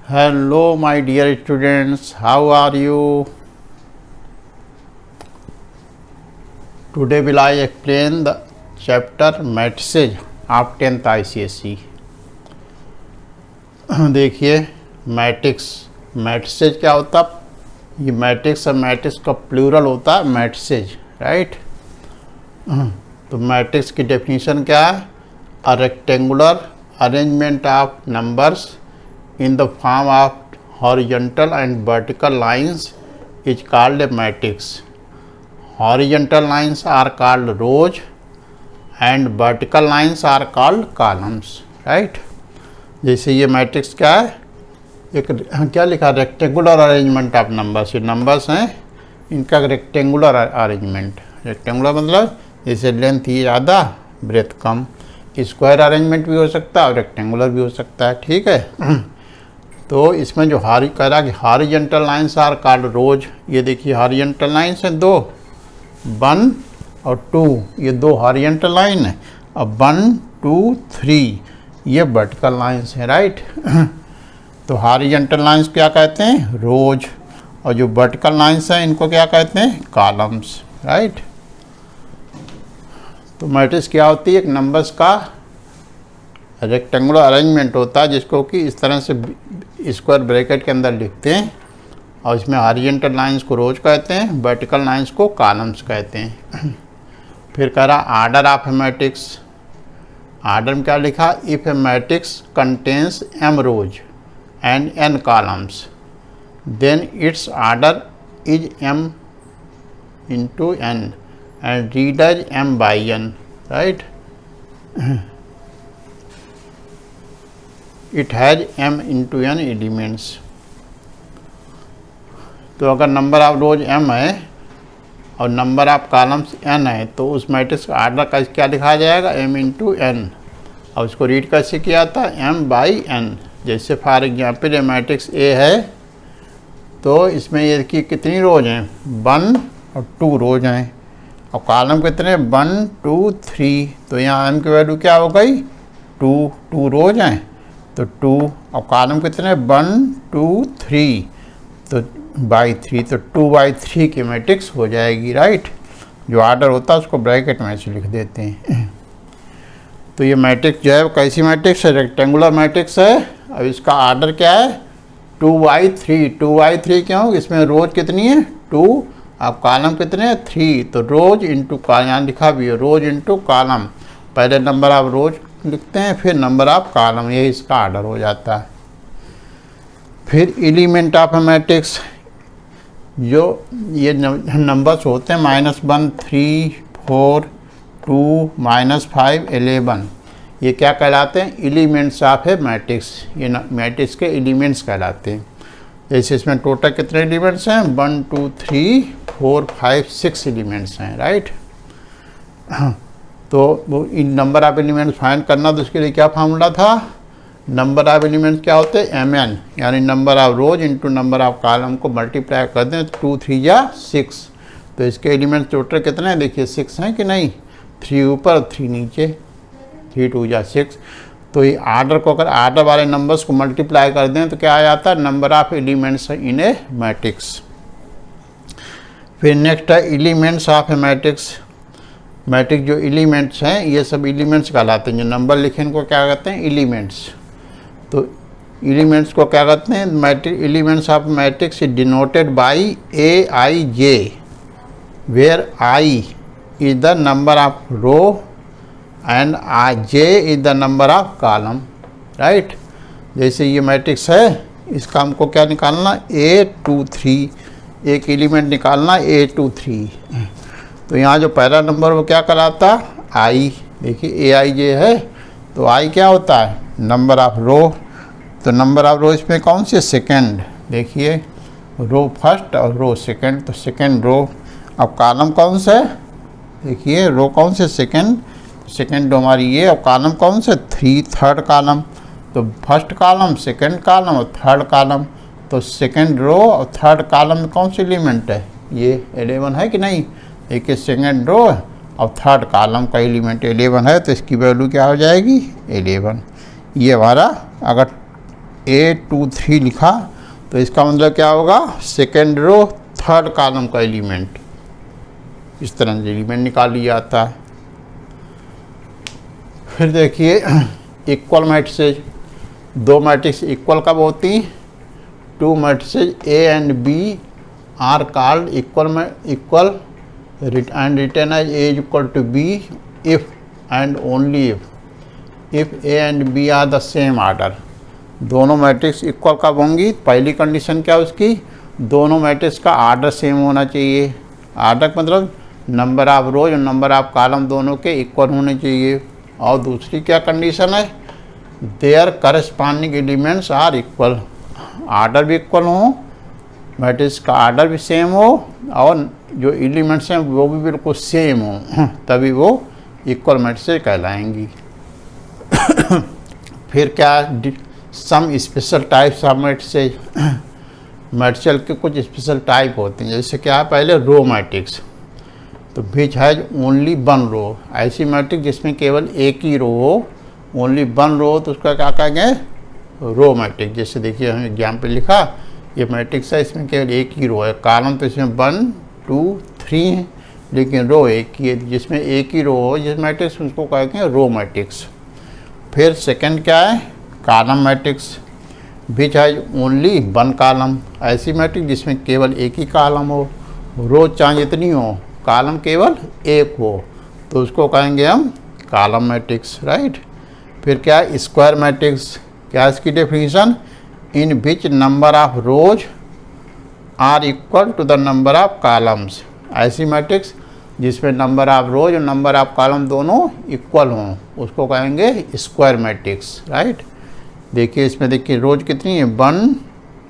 Hello my dear students, how are you? Today will I explain the chapter matrices of 10th ICSE. देखिए matrices क्या होता है? ये matrix और matrix का प्लूरल होता है मैट्रिसेज, राइट? तो मैट्रिक्स की डेफिनेशन क्या है? A rectangular arrangement of numbers in the form of horizontal and vertical lines is called a matrix. Horizontal lines are called rows and vertical lines are called columns, right? जैसे ये matrix क्या है, एक क्या लिखा, rectangular arrangement of numbers. ये numbers हैं, इनका रेक्टेंगुलर अरेंजमेंट. रेक्टेंगुलर मतलब जैसे लेंथ ही ज़्यादा ब्रेथ कम. स्क्वायर अरेंजमेंट भी हो सकता है और रेक्टेंगुलर भी हो सकता है, ठीक है. तो इसमें जो कह रहा है कि हॉरिजॉन्टल लाइंस आर कॉल्ड रोज. ये देखिए हॉरिजॉन्टल लाइंस हैं दो, 1 और 2. ये दो हॉरिजॉन्टल लाइन है. अब 1 2 3 ये वर्टिकल लाइंस हैं, राइट? तो हॉरिजॉन्टल लाइंस क्या कहते हैं? रोज. और जो वर्टिकल लाइंस हैं इनको क्या कहते हैं? Columns, right? तो मैट्रिक्स क्या होती है? एक नंबर्स का रेक्टेंगुलर अरेंजमेंट होता है जिसको कि इस तरह से स्क्वायर ब्रैकेट के अंदर लिखते हैं. और इसमें हॉरिजॉन्टल लाइंस को रोज कहते हैं, वर्टिकल लाइंस को कॉलम्स कहते हैं. फिर कह रहा order of a matrix. Order में क्या लिखा? If a matrix contains m rows and n columns then its order is m into n and read as m by n, right? It has m into n elements. तो अगर number of rose m है और number of columns n है तो उस matrix का order का क्या लिखा जाएगा? m into n. और उसको रीड कैसे किया था? m by n. जैसे फॉर एग्जाम्पल ये मैट्रिक्स A है तो इसमें ये की कितनी रोज हैं? 1 और 2 रोज हैं. और कॉलम कितने? 1 2 3. तो यहाँ m की वैल्यू क्या हो गई? 2 रोज हैं तो 2. और कॉलम कितने? 1 2 3 तो बाई 3. तो 2 बाई 3 की मैट्रिक्स हो जाएगी, राइट? जो आर्डर होता है उसको ब्रैकेट में ऐसे लिख देते हैं. तो ये मैट्रिक्स जो है वो कैसी मैट्रिक्स है? रेक्टेंगुलर मैट्रिक्स है. अब इसका आर्डर क्या है? 2 बाई 3. 2 बाई 3 क्यों? इसमें रोज कितनी है? 2. अब कॉलम कितने हैं? 3. तो रोज इंटू कॉलम, यहाँ लिखा भी है रोज इंटू कॉलम. पहले नंबर ऑफ रोज लिखते हैं फिर नंबर ऑफ कॉलम, यही इसका आर्डर हो जाता है. फिर एलिमेंट ऑफ ए मैट्रिक्स. जो ये नंबर्स होते हैं -1 3 4 2 -5 11, ये क्या कहलाते हैं? Elements of a matrix. ये मैट्रिक्स के एलिमेंट्स कहलाते हैं. जैसे इसमें टोटल कितने एलिमेंट्स हैं? 1 2 3 4 5 6 एलिमेंट्स हैं, राइट? तो वो इन नंबर ऑफ एलिमेंट्स फाइंड करना, तो उसके लिए क्या फार्मूला था? नंबर ऑफ एलिमेंट्स क्या होते हैं? mn, यानी number of rose into number of column को मल्टीप्लाई कर दें तो 2 3 या 6. तो इसके एलिमेंट्स टोटल कितने हैं? देखिए 6 हैं कि नहीं? 3 ऊपर 3 नीचे, 3 2 या 6. तो ये आर्डर को अगर आर्डर वाले नंबर्स को मल्टीप्लाई कर दें तो क्या आ जाता है? Number of elements in a matrix. फिर नेक्स्ट है elements of a matrix. Matrix जो एलिमेंट्स हैं ये सब एलिमेंट्स कहलाते हैं. जो नंबर लिखे इनको क्या कहते हैं? एलिमेंट्स. तो एलिमेंट्स को क्या कहते हैं? Matrix. Elements of matrix is denoted by aij, where i is the number of row and j is the number of column, right? जैसे ये मैट्रिक्स है, इसका हमको क्या निकालना? a 2 3. एक एलिमेंट निकालना a 2 3. तो यहाँ जो पहला नंबर वो क्या कराता? i. देखिए aij है तो i क्या होता है? नंबर ऑफ रो. तो नंबर ऑफ रो इसमें कौन से? सेकंड. देखिए रो फर्स्ट और रो सेकंड, तो सेकंड रो. अब कॉलम कौन सा है? देखिए रो कौन से? सेकंड. सेकंड रो हमारी ये. और कॉलम कौन से? 3, थर्ड कॉलम. तो फर्स्ट कॉलम, सेकंड कॉलम और थर्ड कॉलम. तो सेकंड रो और थर्ड कॉलम में कौन सी एलिमेंट है? ये 11 है कि नहीं? देखिए सेकंड रो और थर्ड कॉलम का एलिमेंट 11 है तो इसकी वैल्यू क्या हो जाएगी? 11. ये हमारा अगर A23 लिखा, तो इसका मतलब क्या होगा, सेकेंड रो थर्ड कॉलम का एलिमेंट। इस तरह से एलिमेंट निकाल लिया जाता है। फिर देखिए इक्वल मैट्रिसेज, दो मैट्रिक्स इक्वल कब होती, two matrices A and B are called equal and written as A is equal to B if and only if A and B are the same order। दोनों matrix equal कब होंगी, पहली condition क्या है उसकी, दोनों मैट्रिक्स का order same होना चाहिए। आर्डर मतलब नंबर ऑफ रोज और नंबर ऑफ कॉलम दोनों के इक्वल होने चाहिए। और दूसरी क्या कंडीशन है, their corresponding elements are equal, order भी इक्वल हो, मैट्रिक्स का आर्डर भी सेम हो और जो एलिमेंट्स हैं वो भी बिल्कुल सेम हो, तभी वो इक्वल मैट्रिक्स कहलाएंगी। फिर क्या, some special types of matrix, matrix के कुछ स्पेशल टाइप होते हैं। जैसे क्या है, पहले रो मैट्रिक्स, तो which has only one row, ऐसी मैट्रिक्स जिसमें केवल एक ही रो हो, ओनली वन रो, तो उसका क्या कहेंगे, रो मैट्रिक्स। जैसे देखिए हम एग्जाम्पल लिखा, ये मैट्रिक्स है, इसमें केवल एक ही रो है, कॉलम तो इसमें 1 2 3 है, लेकिन रो एक ही है, जिसमें एक ही रो हो जिस मैट्रिक्स उसको कहते हैं रो मैट्रिक्स। फिर सेकंड क्या है, column matrix, which has only one column, ऐसी मैट्रिक्स जिसमें केवल एक ही कॉलम हो, रो चाहे जितनी हो, कॉलम केवल एक हो, तो उसको कहेंगे हम कॉलम मैट्रिक्स, राइट। फिर क्या है, स्क्वायर मैट्रिक्स, क्या इसकी definition, in which number of rows are equal to the number of columns, ऐसी मैट्रिक्स जिसमें नंबर ऑफ रोज और नंबर ऑफ कॉलम दोनों इक्वल हों, उसको कहेंगे स्क्वायर मैट्रिक्स, राइट। देखिए इसमें देखिए रोज कितनी है, 1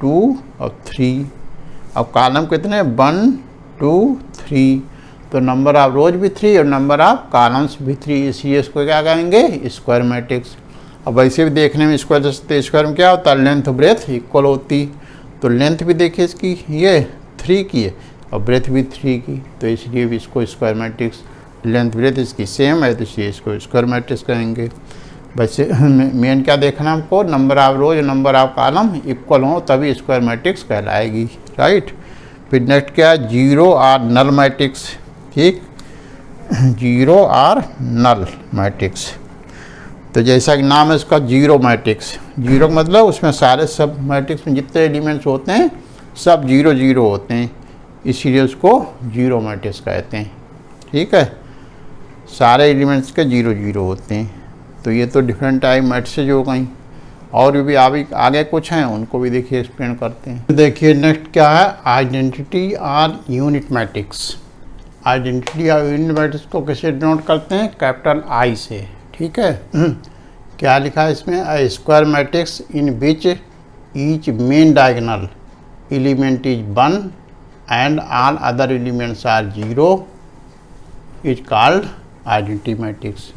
2 और 3, अब कॉलम कितने, 1 2 3, तो नंबर ऑफ रोज भी 3 और नंबर ऑफ कॉलम्स भी 3, इसलिए इसको क्या कहेंगे, स्क्वायर मैट्रिक्स। अब वैसे भी देखने में स्क्वायर जैसे स्क्वायर में क्या होता है, लेंथ ब्रेथ इक्वल होती, तो लेंथ भी देखिए इसकी ये 3 की है और ब्रेथ भी 3 की, तो इसलिए भी इसको स्क्वायर मैट्रिक्स, लेंथ ब्रेथ इसकी सेम है तो इसलिए इसको स्क्वायर मैट्रिक्स कहेंगे। वैसे मेन क्या देखना हमको, नंबर ऑफ रोज और नंबर ऑफ कॉलम इक्वल हो तभी स्क्वायर मैट्रिक्स कहलाएगी, राइट। फिर नेक्स्ट क्या है, जीरो और नल मैट्रिक्स, ठीक, जीरो और नल मैट्रिक्स, तो जैसा कि नाम है इसका जीरो मैट्रिक्स, जीरो मतलब उसमें सारे सब मैट्रिक्स में जितने एलिमेंट्स होते हैं सब 0 0 होते हैं, इसीलिए उसको जीरो मैट्रिक्स कहते हैं, ठीक है, सारे एलिमेंट्स के 0 0 होते हैं। तो ये तो डिफरेंट टाइप मैट्रिक्स हो गई, और भी आगे कुछ हैं उनको भी देखिए एक्सप्लेन करते हैं। देखिए नेक्स्ट क्या है, आइडेंटिटी और यूनिट मैट्रिक्स। आइडेंटिटी और यूनिट मैट्रिक्स को कैसे डिनोट करते हैं, कैपिटल I से, ठीक है। क्या लिखा है इसमें, a square matrix in which each main diagonal element is 1 and all other elements are 0 is called identity matrix.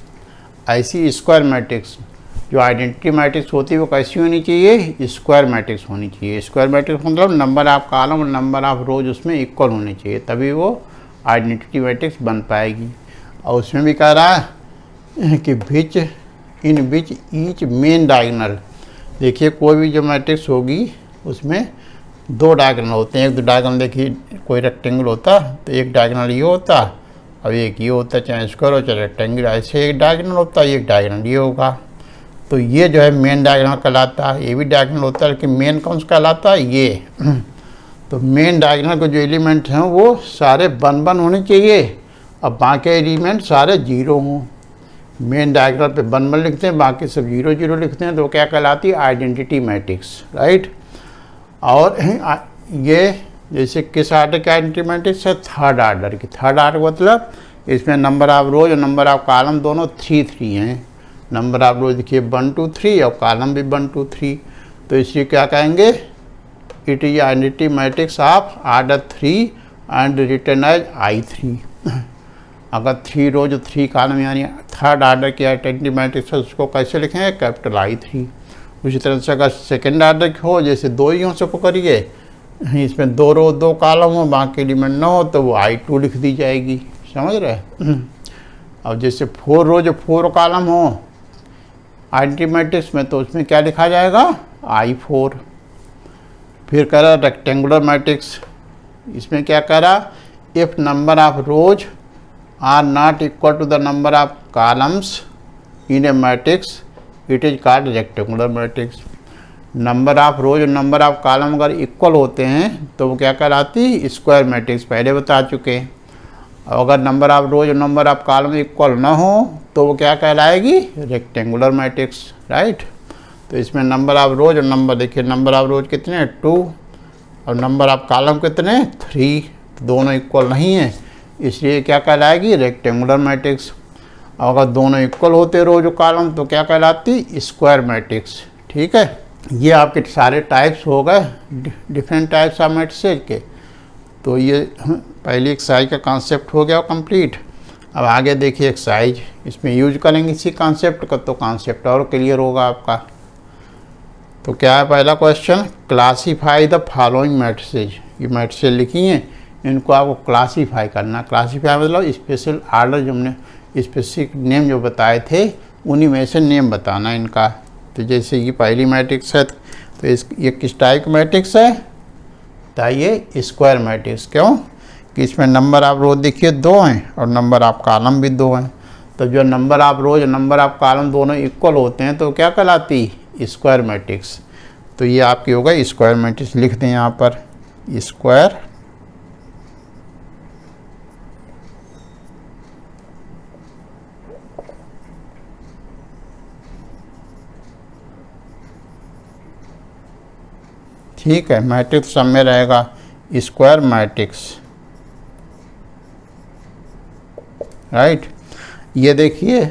ऐसी स्क्वायर मैट्रिक्स, जो आइडेंटिटी मैट्रिक्स होती है वो कैसी होनी चाहिए, स्क्वायर मैट्रिक्स होनी चाहिए। स्क्वायर मैट्रिक्स मतलब नंबर ऑफ कॉलम और नंबर ऑफ रोज उसमें इक्वल होने चाहिए, तभी वो आइडेंटिटी मैट्रिक्स बन पाएगी। और उसमें भी कह रहा है कि विच इन विच ईच मेन डायगोनल, देखिए कोई भी जो मैट्रिक्स होगी उसमें 2 डायगोनल होते हैं। एक तो डायगोनल देखिए कोई रेक्टेंगल होता तो एक डायगोनल ये होता और एक ये होता, चाहे स्क्वायर हो चाहे रेक्टेंगल, ऐसे एक डायगोनल होता है, एक डायगोनल ये होगा। तो ये जो है मेन डायगोनल कहलाता है, ये भी डायगोनल होता है, लेकिन मेन कौन सा कहलाता है, ये। तो मेन डायगोनल के जो एलिमेंट हैं वो सारे 1 1 होने चाहिए, अब बाकी एलिमेंट सारे 0 हों। मेन डायग्राम पे 1 1 लिखते हैं, बाकी सब 0 0 लिखते हैं, तो क्या कहलाती है, आइडेंटिटी मैट्रिक्स, राइट। और ये जैसे किस आर्डर की आइडेंटिटी मैट्रिक्स है, थर्ड आर्डर की। थर्ड आर्डर मतलब इसमें नंबर ऑफ रोज और नंबर ऑफ कॉलम दोनों 3 3 हैं। नंबर ऑफ रोज देखिए 1 2 3 और कॉलम भी 1 2 3, तो इसलिए क्या कहेंगे, it is identity matrix of order 3 and written as I3। अगर 3 रोज और 3 कॉलम यानी थर्ड आर्डर की आइडेंटिटी मैट्रिक्स है, उसको कैसे लिखेंगे, कैपिटल I3। उसी तरह से अगर सेकेंड आर्डर की हो, जैसे 2 ही हो सबको करिए, इसमें 2 रो 2 कॉलम हो, बाकी एलिमेंट ना हो, तो वो I2 लिख दी जाएगी, समझ रहे। अब जैसे 4 रोज और 4 कॉलम हो आइडेंटिटी मैट्रिक्स में, तो उसमें क्या लिखा जाएगा, I4। फिर कह रहा रेक्टेंगुलर मैट्रिक्स, इसमें क्या कह रहा, if number of rows are not equal to the number of columns in a matrix it is called rectangular matrix. Number of rows और नंबर ऑफ कॉलम अगर इक्वल होते हैं तो वो क्या कहलाती, स्क्वायर मैट्रिक्स, पहले बता चुके हैं। अगर नंबर ऑफ रोज और नंबर ऑफ कॉलम इक्वल ना हो तो वो क्या कहलाएगी, रेक्टेंगुलर मैट्रिक्स, राइट। तो इसमें नंबर ऑफ रोज और नंबर, देखिए नंबर ऑफ रोज कितने 2 और नंबर ऑफ कॉलम कितने 3, तो दोनों इक्वल नहीं है, इसलिए क्या कहलाएगी, रेक्टेंगुलर मैट्रिक्स। अगर दोनों इक्वल होते रोज और कॉलम तो क्या कहलाती, स्क्वायर मैट्रिक्स। ठीक है, ये आपके सारे टाइप्स हो गए, डिफरेंट टाइप्स ऑफ मैट्रिक्स के। तो ये पहली एक्सरसाइज का कॉन्सेप्ट हो गया कंप्लीट। अब आगे देखिए एक्सरसाइज, इसमें यूज करेंगे इसी कॉन्सेप्ट का, तो कॉन्सेप्ट और क्लियर होगा आपका। तो क्या है पहला question, classify the following matrices. ये मैट्रिसेज लिखी हैं, इनको आपको क्लासीफाई करना। क्लासीफाई मतलब स्पेशल आर्डर, जो हमने स्पेसिफिक नेम जो बताए थे उन्हीं में से नेम बताना इनका। तो जैसे ये पहली मैट्रिक्स है, तो ये किस टाइप की मैट्रिक्स है, तो ये स्क्वायर मैट्रिक्स। क्यों कि इसमें नंबर ऑफ रोज देखिए 2 हैं और नंबर ऑफ कॉलम भी 2 हैं। तो जो नंबर ऑफ रोज और नंबर ऑफ कॉलम दोनों इक्वल होते हैं तो क्या कहलाती, स्क्वायर मैट्रिक्स। तो ये आपकी हो गई स्क्वायर मैट्रिक्स, लिख दें यहाँ पर स्क्वायर ठीक है। मैट्रिक्स सब में रहेगा स्क्वायर मैट्रिक्स, राइट। ये देखिए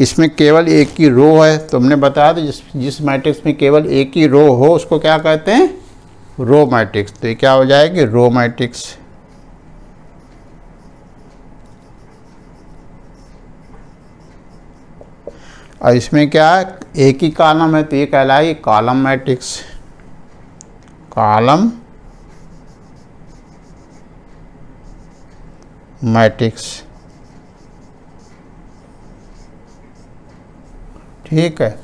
इसमें केवल एक ही रो है, तो हमने बताया था जिस मैट्रिक्स में केवल एक ही रो हो उसको क्या कहते हैं, रो मैट्रिक्स। तो ये क्या हो जाएगी, रो मैट्रिक्स। और इसमें क्या है, एक ही कॉलम है तो ये कहलाएगी कॉलम मैट्रिक्स, कॉलम मैट्रिक्स। ठीक है,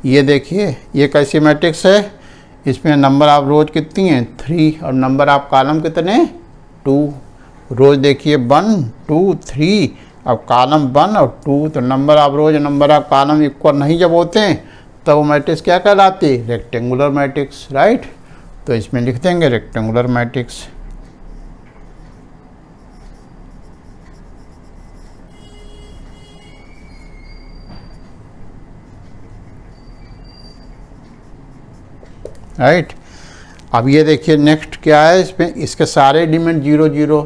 ये देखिए ये कैसी मैट्रिक्स है, इसमें नंबर ऑफ रोज कितनी हैं 3 और नंबर ऑफ कॉलम कितने 2। रोज देखिए 1 2 3, अब कॉलम 1 और 2, तो नंबर ऑफ रोज और नंबर ऑफ कॉलम इक्वल नहीं जब होते हैं तब वो मैट्रिक्स क्या कहलाती है, रेक्टेंगुलर मैट्रिक्स, राइट। तो इसमें लिख देंगे रेक्टेंगुलर मैट्रिक्स। राइट। अब ये देखिए नेक्स्ट क्या है, इसमें इसके सारे एलिमेंट 0 0,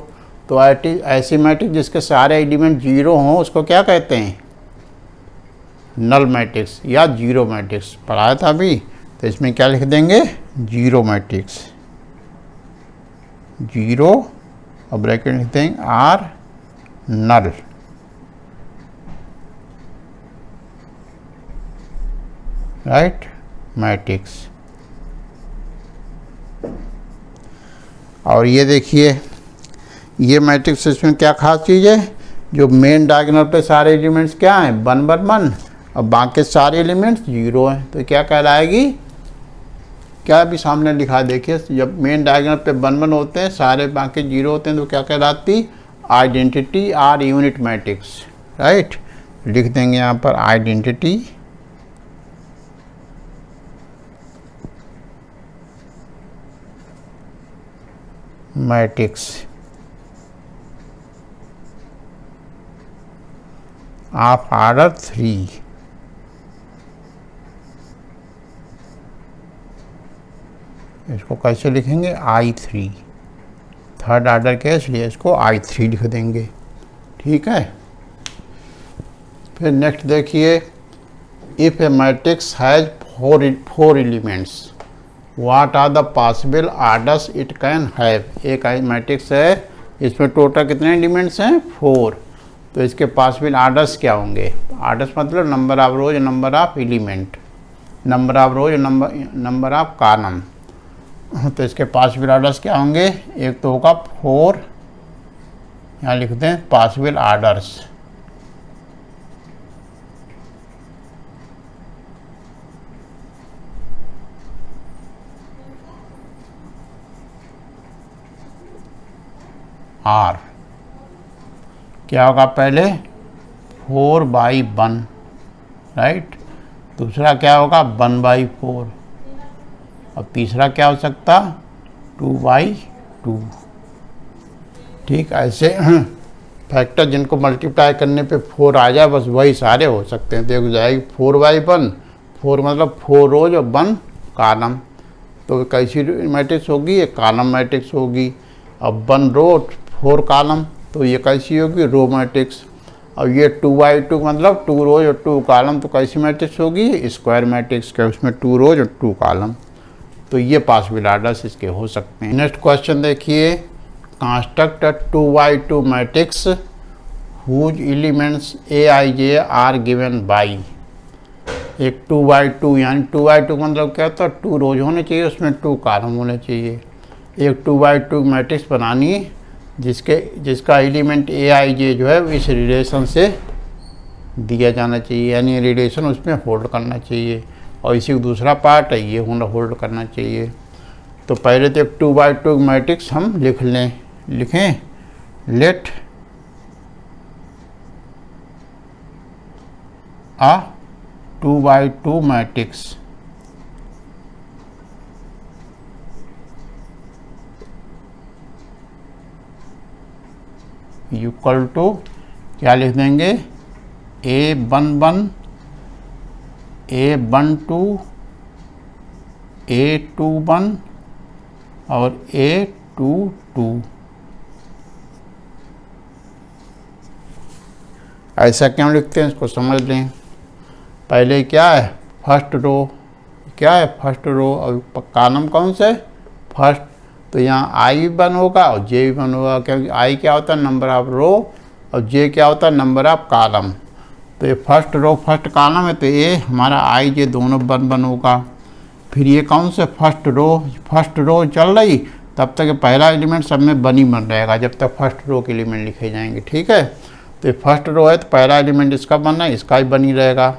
तो ऐसी मैट्रिक्स जिसके सारे एलिमेंट 0 हों उसको क्या कहते हैं, नल मैट्रिक्स या जीरो मैट्रिक्स, पढ़ाया था अभी। तो इसमें क्या लिख देंगे, जीरो मैट्रिक्स, जीरो और ब्रैकेट लिख देंगे आर नल, राइट, मैट्रिक्स। और ये देखिए ये मैट्रिक्स, इसमें क्या खास चीज़ है, जो मेन डायगोनल पे सारे एलिमेंट्स क्या हैं 1 1 1 और बाकी सारे एलिमेंट्स 0 हैं, तो क्या कहलाएगी, क्या भी सामने लिखा देखिए, जब मेन डायगोनल पे 1 1 होते हैं सारे बाकी 0 होते हैं तो क्या कहलाती, identity or unit matrix, right. लिख देंगे यहाँ पर आइडेंटिटी मैट्रिक्स ऑफ ऑर्डर 3। इसको कैसे लिखेंगे, I3, थर्ड ऑर्डर के, इसलिए इसको I3 लिख देंगे, ठीक है। फिर नेक्स्ट देखिए, if a matrix has four elements what are the possible orders it can have. एक मैट्रिक्स है इसमें टोटल कितने एलिमेंट्स हैं 4, तो इसके पॉसिबल ऑर्डर्स क्या होंगे, ऑर्डर्स मतलब number of rose, number of element, number of rose, number of column. तो इसके पॉसिबल ऑर्डर्स क्या होंगे, एक तो होगा 4, यहाँ लिख दें पॉसिबल ऑर्डर्स, आर, क्या होगा पहले 4/1, राइट। दूसरा क्या होगा 1/4, और तीसरा क्या हो सकता 2/2। ठीक, ऐसे फैक्टर जिनको मल्टीप्लाई करने पे 4 आ जाए बस वही सारे हो सकते हैं। देखो जाएगी 4/1, 4 मतलब 4 रोज और 1 कॉलम, तो कैसी मैट्रिक्स होगी, ये कॉलम मैट्रिक्स होगी। अब 1 रो 4 कॉलम, तो ये कैसी होगी, रो मैट्रिक्स। अब ये 2/2 मतलब 2 रोज और 2 कॉलम, तो कैसी मैट्रिक्स होगी, स्क्वायर मैट्रिक्स के, उसमें 2 रोज और 2 कॉलम। तो ये पॉसिबल ऑर्डर्स इसके हो सकते हैं। नेक्स्ट क्वेश्चन देखिए, construct 2/2 matrix whose elements Aij are given by. एक 2/2 यानी 2/2 मतलब क्या होता है, 2 रोज होने चाहिए, उसमें 2 कॉलम होने चाहिए। एक 2/2 मैट्रिक्स बनानी है जिसका एलिमेंट Aij जो है इस रिलेशन से दिया जाना चाहिए, यानी रिलेशन उसमें होल्ड करना चाहिए, और इसी का दूसरा पार्ट है ये होल्ड करना चाहिए। तो पहले तो एक 2/2 मैट्रिक्स हम लिखें let a 2/2 matrix equal to, क्या लिख देंगे, A11 A12 A21 और A22। ऐसा क्यों लिखते हैं इसको समझ लें। पहले क्या है फर्स्ट रो, क्या है फर्स्ट रो, और कॉलम कौन सा है फर्स्ट, तो यहाँ आई भी 1 होगा और जे भी 1 होगा, क्योंकि आई क्या होता है नंबर ऑफ रो और जे क्या होता है नंबर ऑफ कॉलम। तो ये फर्स्ट रो फर्स्ट कॉलम है, तो ये हमारा आई जे दोनों 1 होगा। फिर ये कौन से फर्स्ट रो चल रही, तब तक पहला एलिमेंट सब में 1 ही बन रहेगा जब तक फर्स्ट रो के एलिमेंट लिखे जाएंगे। ठीक है, तो ये फर्स्ट रो है तो पहला एलिमेंट इसका 1 है, इसका ही 1 ही रहेगा।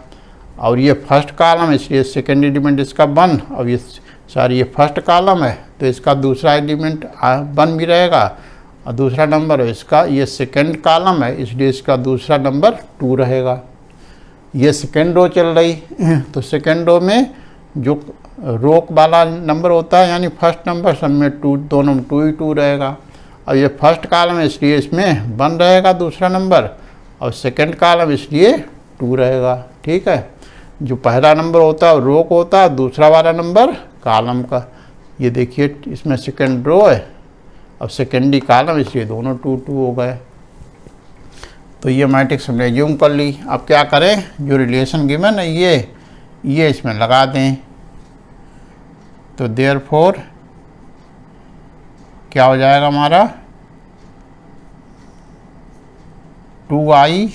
और ये फर्स्ट कॉलम है इसलिए सेकेंड एलिमेंट इसका 1, और ये फर्स्ट कॉलम है तो इसका दूसरा एलिमेंट 1 भी रहेगा, और दूसरा नंबर है इसका, ये सेकेंड कॉलम है इसलिए इसका दूसरा नंबर 2 रहेगा। ये सेकेंड रो चल रही तो सेकेंड रो में जो रो वाला नंबर होता है यानी फर्स्ट नंबर सब में 2, दोनों में 2 ही 2 रहेगा। और ये फर्स्ट कॉलम है इसलिए इसमें 1 रहेगा दूसरा नंबर, और सेकेंड कॉलम इसलिए 2 रहेगा। ठीक है, जो पहला नंबर होता है रो को होता है, दूसरा वाला नंबर कॉलम का। ये देखिए इसमें सेकेंड रो है अब सेकेंडरी कॉलम, इसलिए दोनों 2 2 हो गए। तो ये मैट्रिक्स हमने एज्यूम कर ली। अब क्या करें, जो रिलेशन गिवन है ये इसमें लगा दें। तो देयरफॉर क्या हो जाएगा हमारा 2i,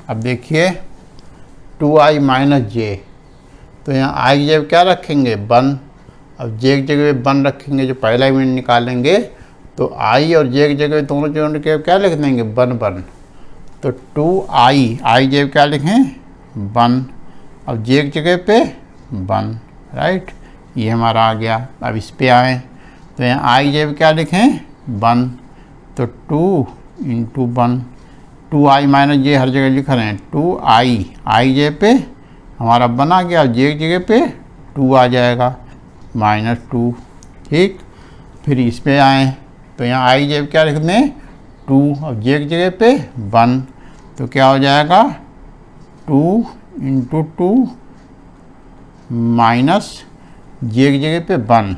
अब देखिए 2i माइनस जे, तो यहाँ i जब क्या रखेंगे 1, अब जे की जगह 1 रखेंगे, जो पहला एलिमेंट निकालेंगे तो i और जे की जगह दोनों जोड़ के क्या लिख देंगे 1 1, तो 2i जे क्या लिखें 1, अब जे की जगह पे 1, राइट। ये हमारा आ गया। अब इस पे आए तो यहाँ i जे क्या लिखें 1, तो 2 इंटू 1, 2i माइनस जे हर जगह लिख रहे हैं 2i जे पे हमारा 1 आ गया, जे की जगह पे 2 आ जाएगा -2। ठीक, फिर इस पे आए तो यहाँ आई जे क्या लिख दें 2, अब जे की जगह पे 1, तो क्या हो जाएगा 2 इंटू 2 माइनस जे की जगह पे 1।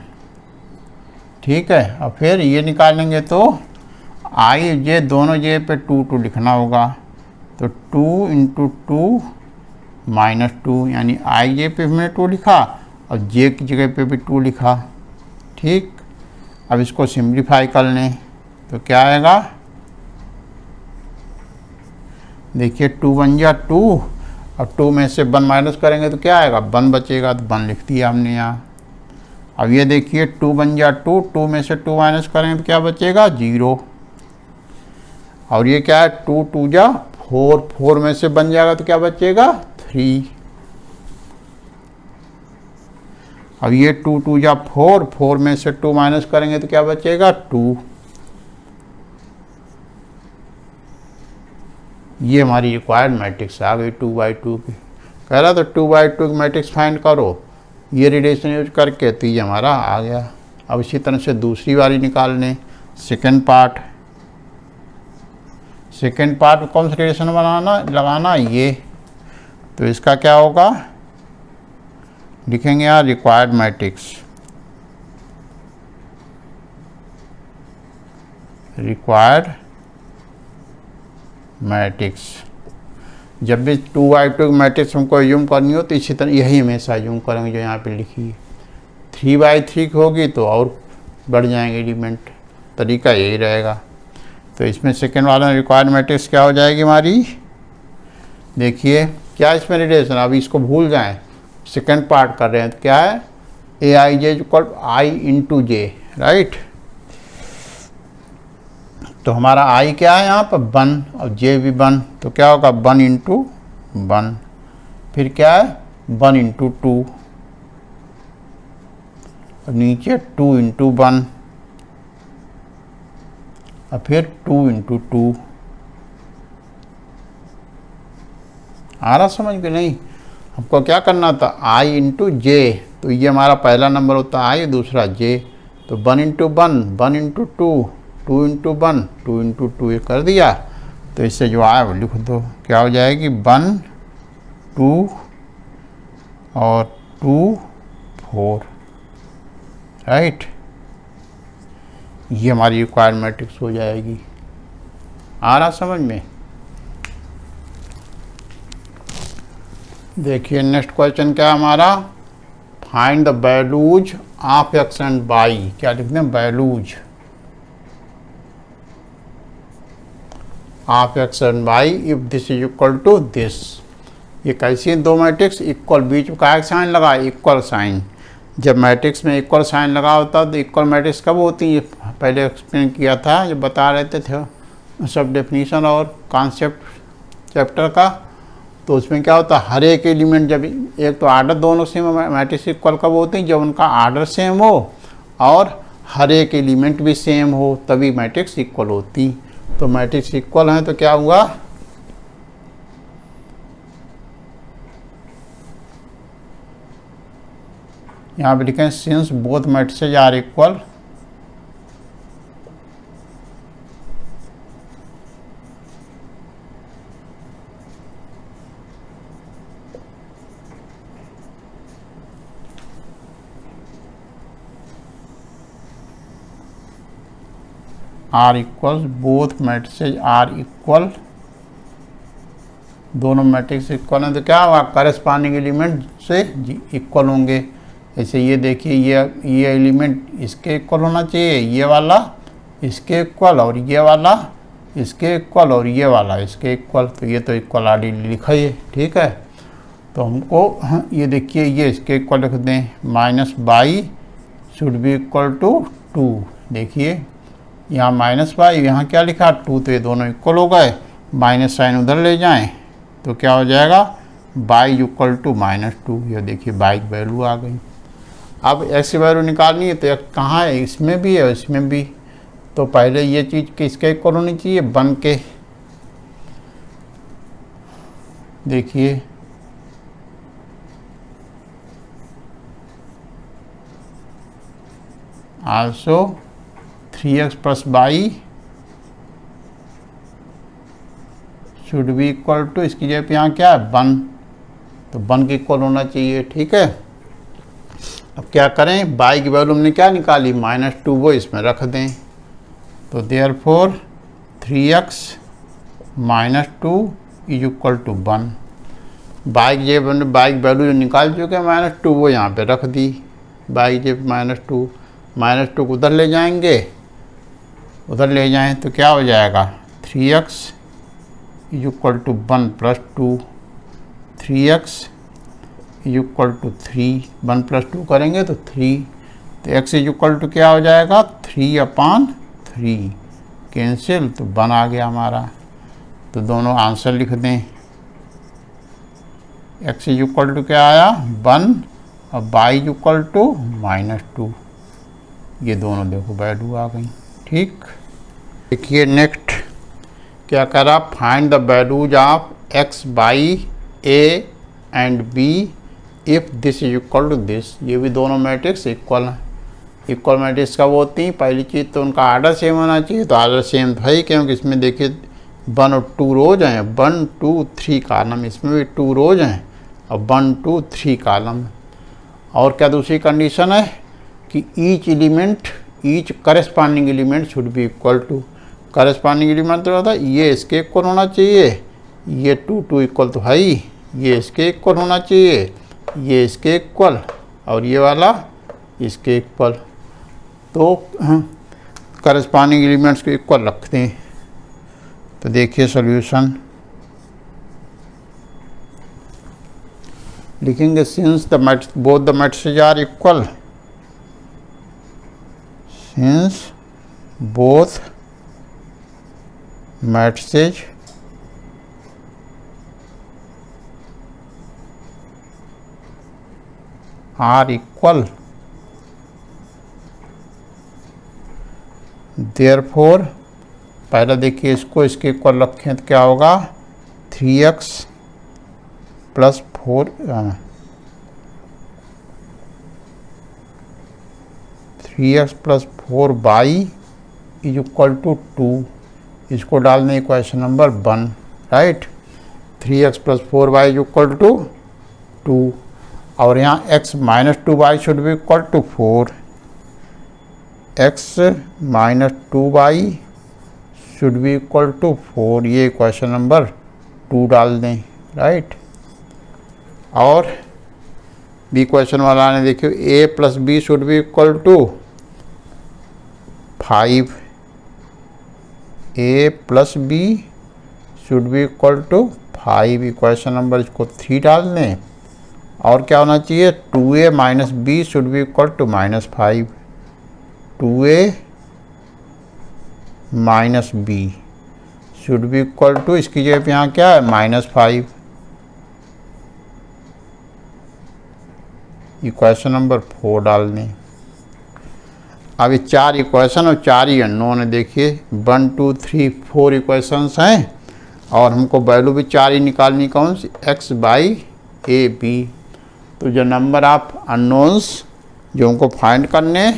ठीक है, और फिर ये निकालेंगे तो आई जे दोनों जगह पे 2 2 लिखना होगा, तो 2 इंटू 2 -2, यानी आई जे पे हमने 2 लिखा और जे की जगह पे भी 2 लिखा। ठीक, अब इसको सिंप्लीफाई कर लें तो क्या आएगा, देखिए 2 1 जा 2, अब 2 में से 1 माइनस करेंगे तो क्या आएगा 1 बचेगा, तो 1 लिख दिया हमने यहाँ। अब ये देखिए 2 1 जा 2, 2 में से 2 माइनस करेंगे तो क्या बचेगा 0, और ये क्या है 2 2 जा 4, 4 में से बन जाएगा तो क्या बचेगा 3। अब ये 2 2 या 4, 4 में से 2 माइनस करेंगे तो क्या बचेगा 2। ये हमारी रिक्वायर्ड मैट्रिक्स आ गई 2/2 की। कह रहा तो 2/2 की मैट्रिक्स फाइंड करो, ये रिलेशन यूज करके, तो ये हमारा आ गया। अब इसी तरह से दूसरी वाली निकाल लें, सेकेंड पार्ट में कौन सा रिलेशन लगाना ये, तो इसका क्या होगा, लिखेंगे यहाँ रिक्वायर्ड मैट्रिक्स, जब भी 2/2 मैट्रिक्स हमको यूम करनी हो तो इसी तरह यही हमेशा यूम करेंगे जो यहाँ पे लिखी है। 3/3 की होगी तो और बढ़ जाएंगे एलिमेंट, तरीका यही रहेगा। तो इसमें सेकेंड वाला रिक्वायर्ड मैट्रिक्स क्या हो जाएगी हमारी, देखिए क्या इसमें रिलेशन, अभी इसको भूल जाएं, सेकेंड पार्ट कर रहे हैं तो क्या है, Aij equal I into J, right. तो हमारा I क्या है यहाँ पर 1 और J भी 1, तो क्या होगा 1 इंटू 1, फिर क्या है 1 इंटू 2 और नीचे 2 इंटू 1 और फिर 2 इंटू 2। आ रहा समझ में नहीं, हमको क्या करना था I इंटू जे, तो ये हमारा पहला नंबर होता है I, दूसरा J, तो 1 इंटू 1, 1 इंटू 2, 2 इंटू 1, 2 इंटू 2, ये कर दिया। तो इससे जो आया वो लिख दो, क्या हो जाएगी 1 2 और 2 4, राइट। ये हमारी रिक्वायर्ड मैट्रिक्स हो जाएगी। आ रहा समझ में। देखिए नेक्स्ट क्वेश्चन क्या है हमारा, find the values of x and y, क्या लिखते हैं values of x and y if this is equal to this. ये कैसी है, दो मैट्रिक्स इक्वल, बीच में क्या साइन लगा, इक्वल साइन। जब मैट्रिक्स में इक्वल साइन लगा होता है तो इक्वल मैट्रिक्स कब होती है, पहले एक्सप्लेन किया था जब बता रहे थे सब डेफिनीशन और कॉन्सेप्ट चैप्टर का। तो उसमें क्या होता है, हर एक एलिमेंट, जब एक तो आर्डर दोनों सेम, मैट्रिक्स इक्वल कब होती है, जब उनका आर्डर सेम हो और हर एक एलिमेंट भी सेम हो, तभी मैट्रिक्स इक्वल होती। तो मैट्रिक्स इक्वल है तो क्या हुआ, यहाँ पे लिखें since both matrices are equal, are equal, both matrices are equal, दोनों मैट्रिक्स इक्वल हैं तो क्या होगा, करस्पॉन्डिंग एलिमेंट से इक्वल होंगे। जैसे ये देखिए, ये एलिमेंट इसके इक्वल होना चाहिए, ये वाला इसके इक्वल, और ये वाला इसके इक्वल, और ये वाला इसके इक्वल, तो ये तो इक्वल ऑलरेडी लिखा ही है, ठीक है। तो हमको ये देखिए, ये इसके इक्वल लिख दें, -y should be equal to 2। देखिए यहाँ -y, यहाँ क्या लिखा 2, तो ये दोनों इक्वल हो गए, माइनस साइन उधर ले जाएं तो क्या हो जाएगा y इक्वल टू -2। ये देखिए y की वैल्यू आ गई। अब x की वैल्यू निकालनी है तो x कहाँ है, इसमें भी है इसमें भी, तो पहले ये चीज़ किसके इक्वल होनी चाहिए, 1 के। देखिए also 3x plus y should be equal to, इसकी जगह पे यहाँ क्या है 1, तो 1 के इक्वल होना चाहिए, ठीक है। अब क्या करें, y की वैल्यू हमने क्या निकाली -2, वो इसमें रख दें, तो therefore 3x -2 is equal to 1। y की वैल्यू जो निकाल चुके हैं -2, वो यहाँ पे रख दी, y की -2 को उधर ले जाएंगे, उधर ले जाएं तो क्या हो जाएगा 3x is equal to 1 plus 2, 3x is equal to 3, 1 plus 2 करेंगे तो 3, तो x इज इक्वल टू क्या हो जाएगा 3/3, कैंसिल, तो 1 आ गया हमारा। तो दोनों आंसर लिख दें, x इज इक्वल टू क्या आया 1 अब y इज इक्वल टू -2, ये दोनों देखो वैल्यू आ गई। ठीक, देखिए नेक्स्ट क्या कह रहा, find the values of x by a and b if this is equal to this. ये भी दोनों मैट्रिक्स इक्वल हैं। इक्वल मैट्रिक्स कब होती हैं? पहली चीज़ तो उनका आर्डर सेम होना चाहिए, तो आर्डर सेम था ही, क्योंकि इसमें देखिए 1 और 2 रोज हैं, 1 2 3 कॉलम, इसमें भी 2 रोज हैं और 1 2 3 कॉलम। और क्या दूसरी कंडीशन है कि each element, each corresponding element should be equal to. Corresponding element तो होता है ये इसके इक्वल होना चाहिए, ये 2 2 इक्वल तो है ही, ये इसके इक्वल होना चाहिए, ये इसके इक्वल और ये वाला इसके इक्वल। तो करस्पॉन्डिंग एलिमेंट्स को इक्वल रखते हैं। तो देखिए सॉल्यूशन लिखेंगे, since the both the matrices are equal, since both matrices are equal, therefore, पहला देखिए इसको इसके इक्वल रखें तो क्या होगा, 3x plus 4 3x plus 4y is equal to 2। इसको डालने equation number 1, right. 3x plus 4y is equal to 2 और यहाँ x minus 2y should be equal to 4, x minus 2y should be equal to 4, ये equation number 2 डाल दें, right. और B question वाला ने देखियो a plus B should be equal to 5, a plus B should be equal to 5, equation number इसको 3 डाल दें। और क्या होना चाहिए, 2a minus B should be equal to -5, 2a minus B should be equal to, इसकी जगह पे यहाँ क्या है -5, इक्वेशन नंबर 4 डाल दें। अब ये 4 इक्वेशन और 4 ही अननोन है। देखिए 1 2 3 4 इक्वेशंस हैं और हमको वैल्यू भी 4 ही निकालनी, कौन सी, x बाई ए बी। तो जो नंबर ऑफ अननोन्स जो हमको फाइंड करने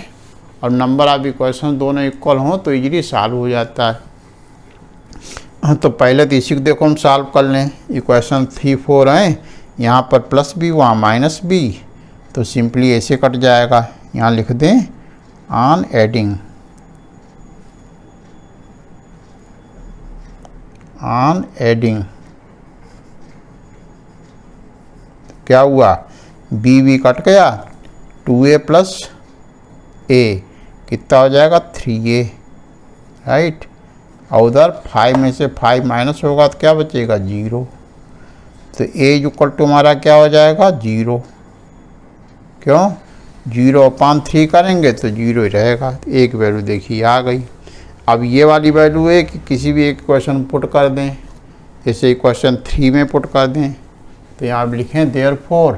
और नंबर ऑफ इक्वेशन दोनों इक्वल हों तो इजीली सॉल्व हो जाता है। तो पहले तो इसी को देखो हम सॉल्व कर लें। इक्वेशन 3 4 हैं, यहाँ पर प्लस बी वहाँ माइनस बी, तो सिंपली ऐसे कट जाएगा। यहाँ लिख दें ऑन एडिंग, ऑन एडिंग क्या हुआ, बी बी कट गया, 2a प्लस a कितना हो जाएगा 3a, राइट। और उधर 5 में से 5 माइनस होगा तो क्या बचेगा 0, तो a इक्वल टू हमारा क्या हो जाएगा 0। क्यों, 0/3 करेंगे तो 0 ही रहेगा। तो एक वैल्यू देखिए आ गई। अब ये वाली वैल्यू है कि किसी भी एक क्वेश्चन पुट कर दें, जैसे क्वेश्चन 3 में पुट कर दें, तो यहाँ आप लिखें देयरफॉर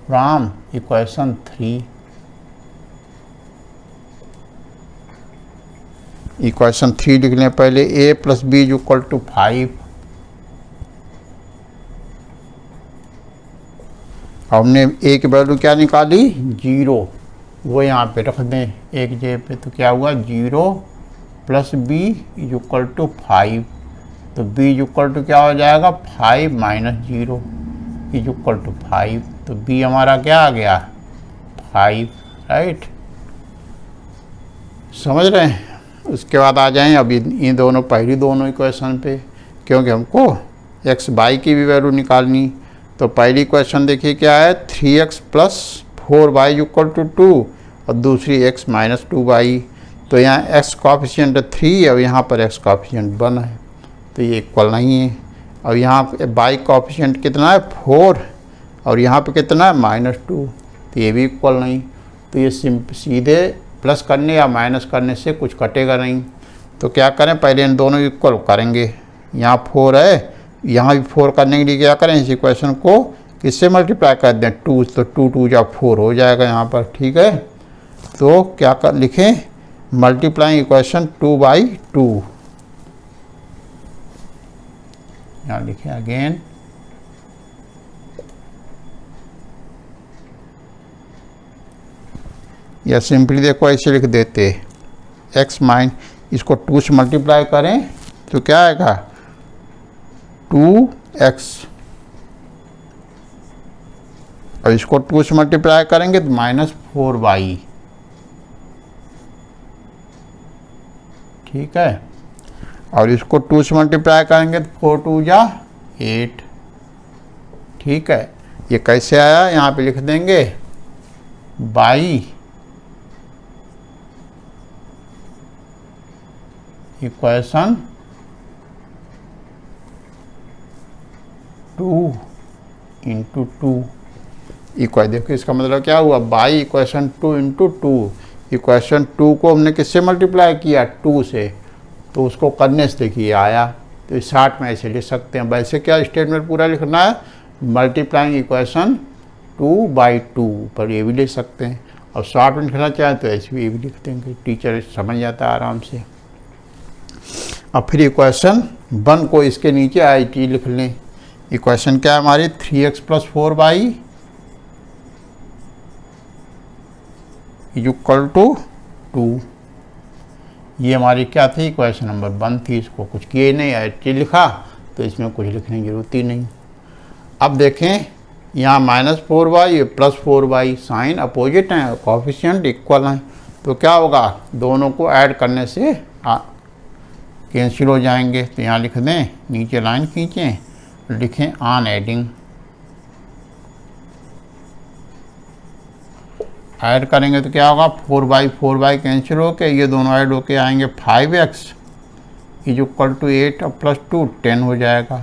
फ्रॉम इक्वेशन 3, इक्वेशन 3 लिख लें पहले, a plus B is equal to 5। हमने a की वैल्यू क्या निकाली 0, वो यहाँ पे रख दें एक जगह पे, तो क्या हुआ 0 plus B is equal to 5, तो b इज इक्वल टू क्या हो जाएगा 5 माइनस 0 इज इक्वल टू 5, तो b हमारा क्या आ गया 5, राइट। समझ रहे हैं। उसके बाद आ जाएं अब इन दोनों पहली दोनों इक्वेशन पे, क्योंकि हमको x बाई की भी वैल्यू निकालनी। तो पहली क्वेश्चन देखिए क्या है, 3x plus 4y equal to 2 और दूसरी x माइनस 2y। तो यहाँ x कॉफिशिएंट 3 और यहाँ पर x कॉफिशिएंट 1 है, तो ये इक्वल नहीं है। और यहाँ y कॉफिशिएंट कितना है 4 और यहाँ पे कितना है -2, तो ये भी इक्वल नहीं। तो ये सीधे प्लस करने या माइनस करने से कुछ कटेगा नहीं। तो क्या करें, पहले इन दोनों इक्वल करेंगे। यहाँ 4 है, यहाँ भी 4 करने के लिए क्या करें, इस इक्वेशन को किससे मल्टीप्लाई कर दें, 2, तो 2 2 जा 4 हो जाएगा यहाँ पर। ठीक है, तो क्या कर लिखें, मल्टीप्लाइंग इक्वेशन 2/2, यहाँ लिखें अगेन या सिंपली देखो ऐसे लिख देते, x माइन इसको 2 से मल्टीप्लाई करें तो क्या आएगा 2x, और इसको 2 से मल्टीप्लाई करेंगे तो -4y। ठीक है, और इसको 2 से मल्टीप्लाई करेंगे तो 4 2 जा 8। ठीक है, ये कैसे आया, यहाँ पे लिख देंगे बाई इक्वेशन 2 × 2 इक्वेशन। देखो इसका मतलब क्या हुआ, बाई इक्वेशन 2 × 2। इक्वेशन 2 को हमने किससे मल्टीप्लाई किया, 2 से, तो उसको करने से देखिए आया। तो इस शार्ट में ऐसे लिख सकते हैं। वैसे क्या स्टेटमेंट पूरा लिखना है, मल्टीप्लाइंग इक्वेशन 2/2 पर ये भी लिख सकते हैं, और शॉर्ट में लिखना चाहें तो ऐसे भी लिख देंगे, टीचर समझ जाता है आराम से। अब फिर इक्वेशन 1 को इसके नीचे IT लिख लें। इक्वेशन क्या है हमारी, 3x + 4y = 2। ये हमारी क्या थी, इक्वेशन नंबर 1 थी। इसको कुछ किए नहीं, IT लिखा, तो इसमें कुछ लिखने की जरूरत ही नहीं। अब देखें यहाँ -4y +4y, साइन अपोजिट हैं, कोफिशिएंट इक्वल हैं, तो क्या होगा, दोनों को ऐड करने से कैंसिल हो जाएंगे। तो यहाँ लिख दें, नीचे लाइन खींचें, लिखें ऑन एडिंग, ऐड करेंगे तो क्या होगा, 4/4 कैंसिल होके ये दोनों ऐड होके आएंगे, 5x = 8 + 2 10 हो जाएगा।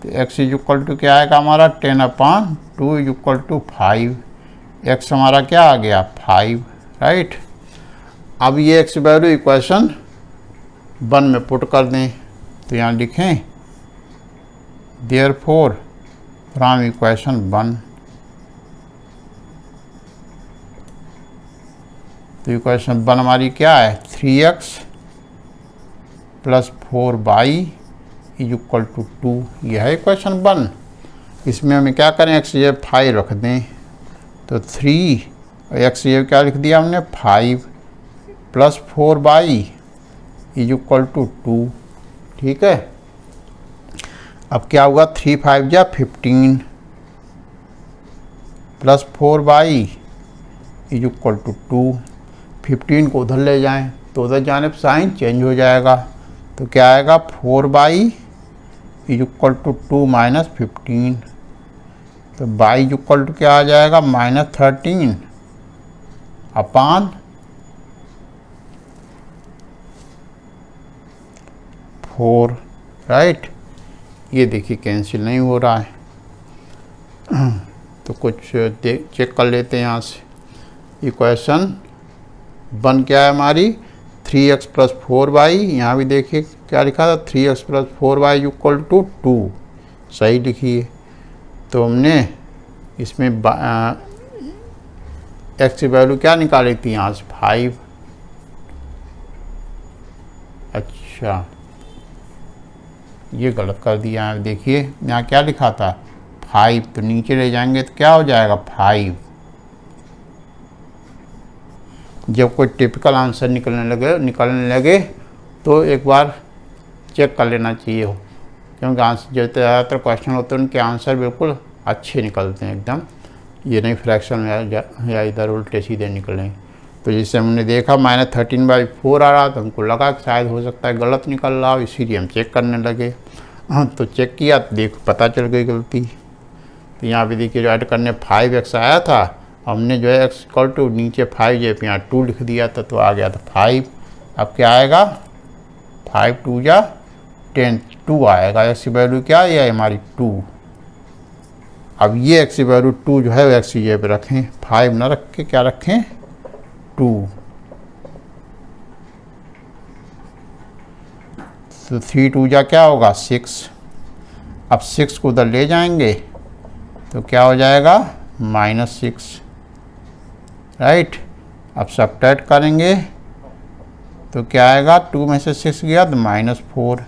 तो x = क्या आएगा हमारा, 10/2 = 5। x हमारा क्या आ गया, 5, राइट। अब ये x वैल्यू इक्वेशन 1 में पुट कर दें, तो यहाँ लिखें देयरफॉर फ्रॉम इक्वेशन 1, तो इक्वेशन 1 हमारी क्या है, 3x + 4y = 2। यह है इक्वेशन 1। इसमें हमें क्या करें, x ये 5 रख दें, तो 3 और x ये क्या लिख दिया हमने, 5 + 4y = 2। ठीक है, अब क्या होगा, 3 5 जा 15 + 4y = 2। 15 को उधर ले जाएं तो उधर जाने पर साइन चेंज हो जाएगा, तो क्या आएगा, 4y = 2 - 15, तो y = क्या आ जाएगा, -13 / 4, राइट। ये देखिए कैंसिल नहीं हो रहा है, तो कुछ चेक कर लेते हैं यहाँ से। इक्वेशन 1 क्या है हमारी, 3x + 4y, यहाँ भी देखिए क्या लिखा था, 3x + 4y = 2, सही लिखिए। तो हमने इसमें x की वैल्यू क्या निकाली थी, यहाँ से 5। अच्छा, ये गलत कर दिया है, देखिए यहाँ क्या लिखा था 5, तो नीचे ले जाएंगे तो क्या हो जाएगा 5। जब कोई टिपिकल आंसर निकलने लगे तो एक बार चेक कर लेना चाहिए हो, क्योंकि आंसर जो ज़्यादातर क्वेश्चन होते हैं उनके आंसर बिल्कुल अच्छे निकलते हैं एकदम, ये नहीं फ्रैक्शन में या इधर उल्टे सीधे निकलें। तो जैसे हमने देखा -13/4 आ रहा, तो हमको लगा कि शायद हो सकता है गलत निकल रहा हो, इसीलिए हम चेक करने लगे। हाँ, तो चेक किया तो देखो पता चल गई गलती। तो यहाँ पे देखिए जो ऐड करने 5x आया था, हमने जो है x = नीचे 5 जो यहाँ 2 लिख दिया था, तो आ गया था 5। अब क्या आएगा, 5 2 जा 10, 2 आएगा। x की वैल्यू क्या है हमारी 2। अब ये x की वैल्यू 2 जो है x की जगह पे रखें, 5 ना रख के क्या रखें, 2। तो 3 2 जा क्या होगा 6। अब 6 को उधर ले जाएंगे तो क्या हो जाएगा -6, राइट। अब सब्ट्रैक्ट करेंगे तो क्या आएगा, 2 में से 6 गया तो -4,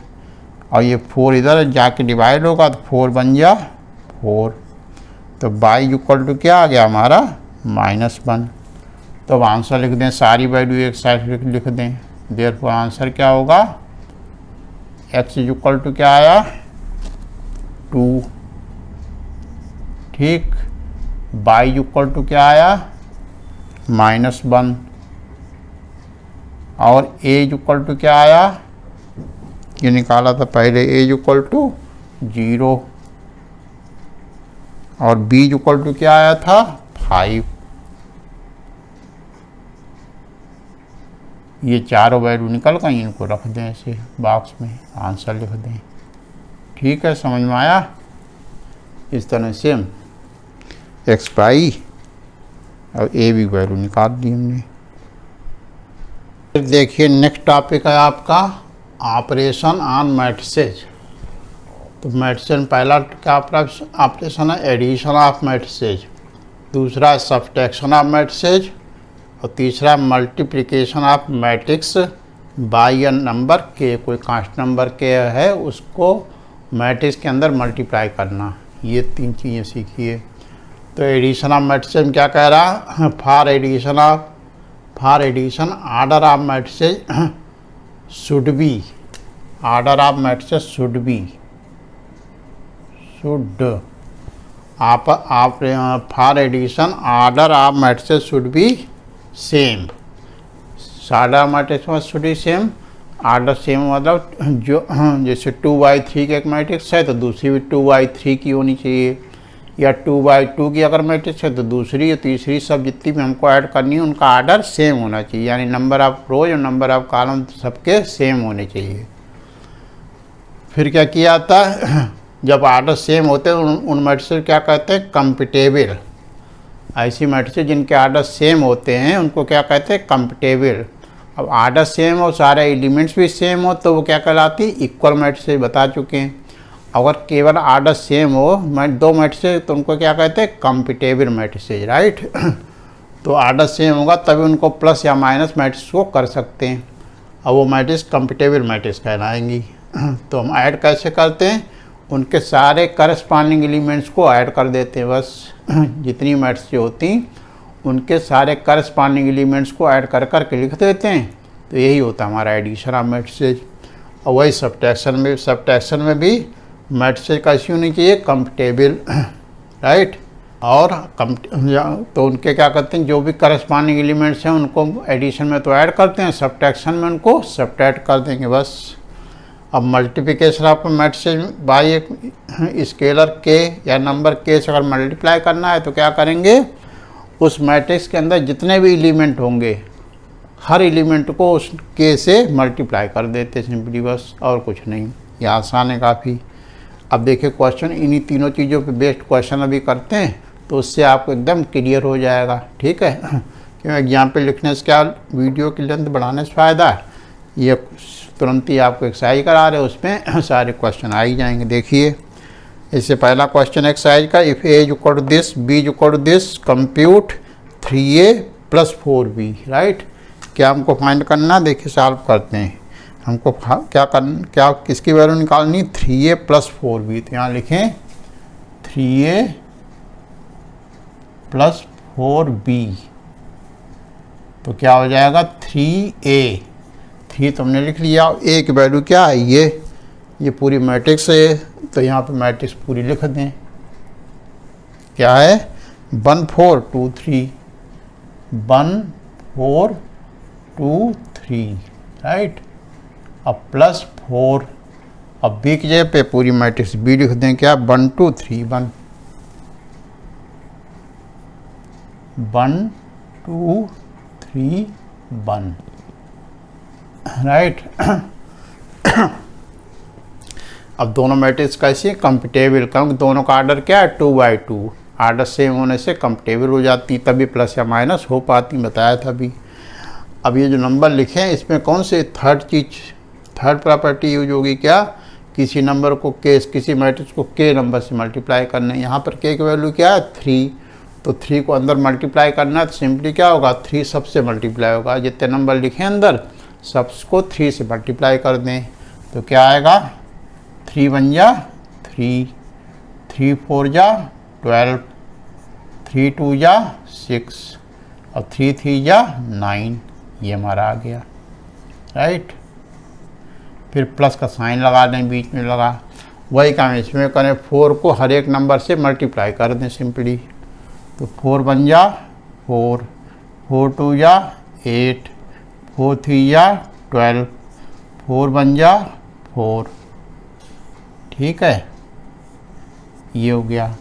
और ये 4 इधर जाके डिवाइड होगा तो 4 बन गया 4। तो y इक्वल टू क्या आ गया हमारा -1। तो अब आंसर लिख दें, सारी वैल्यू एक साइड लिख दें। देयरफॉर आंसर क्या होगा, x इक्वल टू क्या आया 2, ठीक। y इक्वल टू क्या आया -1, और a इक्वल टू क्या आया, ये निकाला था पहले, a इक्वल टू 0, और b इक्वल टू क्या आया था 5। ये चारों वैल्यू निकल गई, इनको रख दें ऐसे बॉक्स में, आंसर लिख दें। ठीक है, समझ में आया। इस तरह से एक्स पाई और ए भी वैल्यू निकाल दी हमने। फिर देखिए नेक्स्ट टॉपिक है आपका ऑपरेशन ऑन मैट्रिसेज। तो मैट्रिसेज पहला क्या ऑपरेशन है, एडिशन ऑफ मैट्रिसेज, दूसरा सब्ट्रैक्शन ऑफ मैट्रिसेज, और तीसरा multiplication of matrix bye a number के, कोई कांस्टेंट नंबर के है उसको मैट्रिक्स के अंदर मल्टीप्लाई करना। ये 3 चीज़ें सीखिए। तो एडिशन ऑफ मैट्रिसेज में क्या कह रहा है, for addition order of matrices should be, order of matrices should for addition order of matrices should be same, order matrix should be same. Order same मतलब जो जैसे 2/3 का एक मैट्रिक्स है तो दूसरी भी 2/3 की होनी चाहिए, या 2/2 की अगर मैट्रिक्स है तो दूसरी या तीसरी सब जितनी भी हमको ऐड करनी है उनका ऑर्डर सेम होना चाहिए, यानी नंबर ऑफ रोज और नंबर ऑफ कॉलम सबके सेम होने चाहिए। फिर क्या किया जाता है, जब ऑर्डर सेम होते हैं उन मैट्रिक्स क्या कहते हैं, कंपेटेबल। ऐसी मैट्रिक्स जिनके ऑर्डर सेम होते हैं उनको क्या कहते हैं, कंपेटेबल। अब ऑर्डर सेम हो, सारे एलिमेंट्स भी सेम हो तो वो क्या कहलाती है, इक्वल मैट्रिक्स, बता चुके हैं। अगर केवल ऑर्डर सेम हो, दो मैट्रिक्स, तो उनको क्या कहते हैं, कंपेटेबल मैट्रिक्स, राइट। तो ऑर्डर सेम होगा तभी उनको प्लस या माइनस मैट्रिक्स को कर सकते हैं, और वो मैट्रिक्स कंपेटेबल मैट्रिक्स कहलाएंगी। तो हम ऐड कैसे करते हैं, उनके सारे करस्पॉन्डिंग एलिमेंट्स को ऐड कर देते हैं, बस जितनी मैट्रिक्स होती उनके सारे करस्पॉन्डिंग एलिमेंट्स को ऐड कर करके लिख देते हैं। तो यही होता है हमारा एडिशन ऑफ मैट्रिसेज। और वही सब्ट्रैक्शन में भी मैट्रिसेज कैसी होनी चाहिए, कंपेटेबल, राइट। और तो उनके क्या करते हैं, जो भी करस्पॉन्डिंग एलिमेंट्स हैं उनको एडिशन में तो ऐड करते हैं, सब्ट्रैक्शन में उनको सब्ट्रैक्ट कर देंगे, बस। अब मल्टीप्लिकेशन ऑफ मैट्रिसेज बाय एक स्केलर के या नंबर के से अगर मल्टीप्लाई करना है तो क्या करेंगे, उस मैट्रिक्स के अंदर जितने भी एलिमेंट होंगे हर एलिमेंट को उस के से मल्टीप्लाई कर देते सिंपली, बस, और कुछ नहीं। ये आसान है काफ़ी। अब देखिए क्वेश्चन इन्हीं तीनों चीज़ों पे बेस्ड क्वेश्चन अभी करते हैं तो उससे आपको एकदम क्लियर हो जाएगा, ठीक है। क्यों एग्जाम पे लिखने से क्या, वीडियो की लेंथ बढ़ाने से फ़ायदा है, ये तुरंत ही आपको एक्सरसाइज करा रहे, उसमें सारे क्वेश्चन आ ही जाएंगे। देखिए इससे पहला क्वेश्चन एक्सरसाइज का, if A equal to this, B equal to this, compute 3a + 4b, right. क्या हमको फाइंड करना, देखिए सॉल्व करते हैं। हमको क्या किसकी वैल्यू निकालनी, 3a + 4b। तो यहाँ लिखें 3a + 4b, तो क्या हो जाएगा 3a। 3 तो हमने लिख लिया, a की वैल्यू क्या है, ये पूरी मैट्रिक्स है, तो यहाँ पे मैट्रिक्स पूरी लिख दें। क्या है, 1 4 2 3, 1 4 2 3, राइट। अब +4, अब b की जगह पे पूरी मैट्रिक्स b लिख दें, क्या 1 2 3 1, 1 2 3 1, राइट। अब दोनों मैट्रिक्स कैसी है, कंपेटेबल, क्योंकि दोनों का ऑर्डर क्या है 2/2, ऑर्डर सेम होने से कंपेटेबल हो जाती, तभी प्लस या माइनस हो पाती, बताया था अभी। अब ये जो नंबर लिखे हैं इसमें कौन से थर्ड प्रॉपर्टी यूज होगी, क्या किसी नंबर को किसी मैट्रिक्स को k नंबर से मल्टीप्लाई करना है। यहाँ पर k की वैल्यू क्या है 3, तो 3 को अंदर मल्टीप्लाई करना है तो सिंपली क्या होगा 3 सबसे मल्टीप्लाई होगा, जितने नंबर लिखे अंदर सबको 3 से मल्टीप्लाई कर दें तो क्या आएगा 3 1 जा 3, 3 4 जा 12, 3 2 जा 6 और 3 3 जा 9, ये हमारा आ गया राइट। फिर प्लस का साइन लगा दें, बीच में लगा, वही काम इसमें करें, 4 को हर एक नंबर से मल्टीप्लाई कर दें सिंपली, तो 4 1 जा 4, 4 2 जा 8, 4 3 जा 12, 4 1 जा 4, ठीक है, ये हो गया।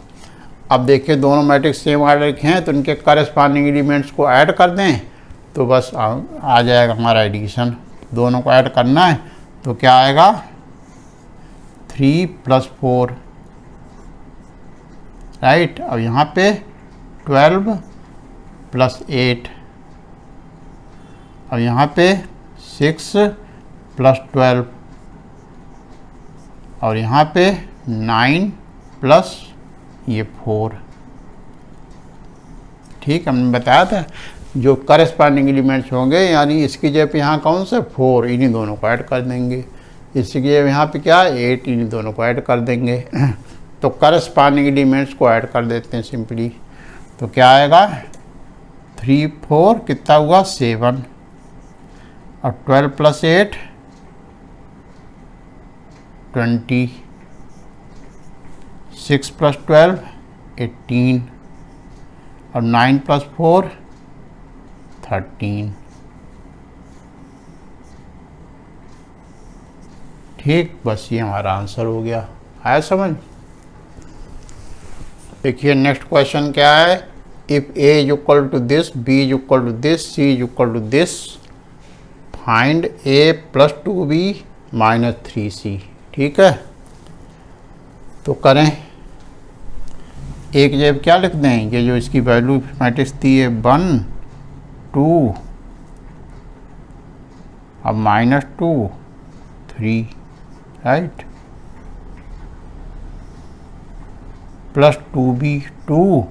अब देखिए दोनों मैट्रिक्स सेम ऑर्डर के हैं तो इनके करस्पॉन्डिंग एलिमेंट्स को ऐड कर दें तो बस आ जाएगा हमारा एडिशन। दोनों को ऐड करना है तो क्या आएगा 3 + 4 राइट। अब यहाँ पे 12 + 8, अब यहाँ पे 6 + 12 और यहाँ पे 9 प्लस ये 4, ठीक, हमने बताया था जो करस्पॉन्डिंग एलिमेंट्स होंगे यानी इसकी जगह पे यहाँ कौन से 4, इन्हीं दोनों को ऐड कर देंगे, इसकी जगह यहाँ पे क्या 8, इन्हीं दोनों को ऐड कर देंगे तो करस्पॉन्डिंग एलिमेंट्स को ऐड कर देते हैं सिंपली, तो क्या आएगा 3 4 कितना हुआ 7 और 12 + 8 20, 6 + 12 18 और 9 + 4 13, ठीक, बस ये हमारा आंसर हो गया। आया समझ। देखिए नेक्स्ट क्वेश्चन क्या है, if a = this, b = this, c = this, find a + 2b - 3c, ठीक है। तो करें, एक जब क्या लिख दें, ये जो इसकी वैल्यू मैट्रिक्स दी है 1 2, अब -2 3 राइट, प्लस 2b 2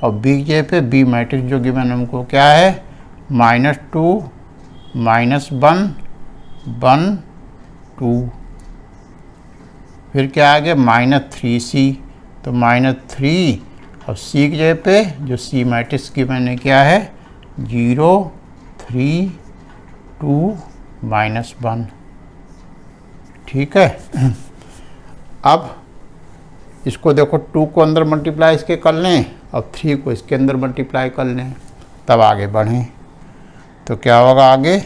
और b जे पे b मैट्रिक्स जो गिवन हमको क्या है -2 -1 1 2, फिर क्या आ गया -3c, तो -3 और c की जगह पे जो c मैट्रिक्स की मैंने क्या है 0 3 2 -1, ठीक है। अब इसको देखो 2 को अंदर मल्टीप्लाई इसके कर लें और 3 को इसके अंदर मल्टीप्लाई कर लें, तब आगे बढ़ें तो क्या होगा आगे,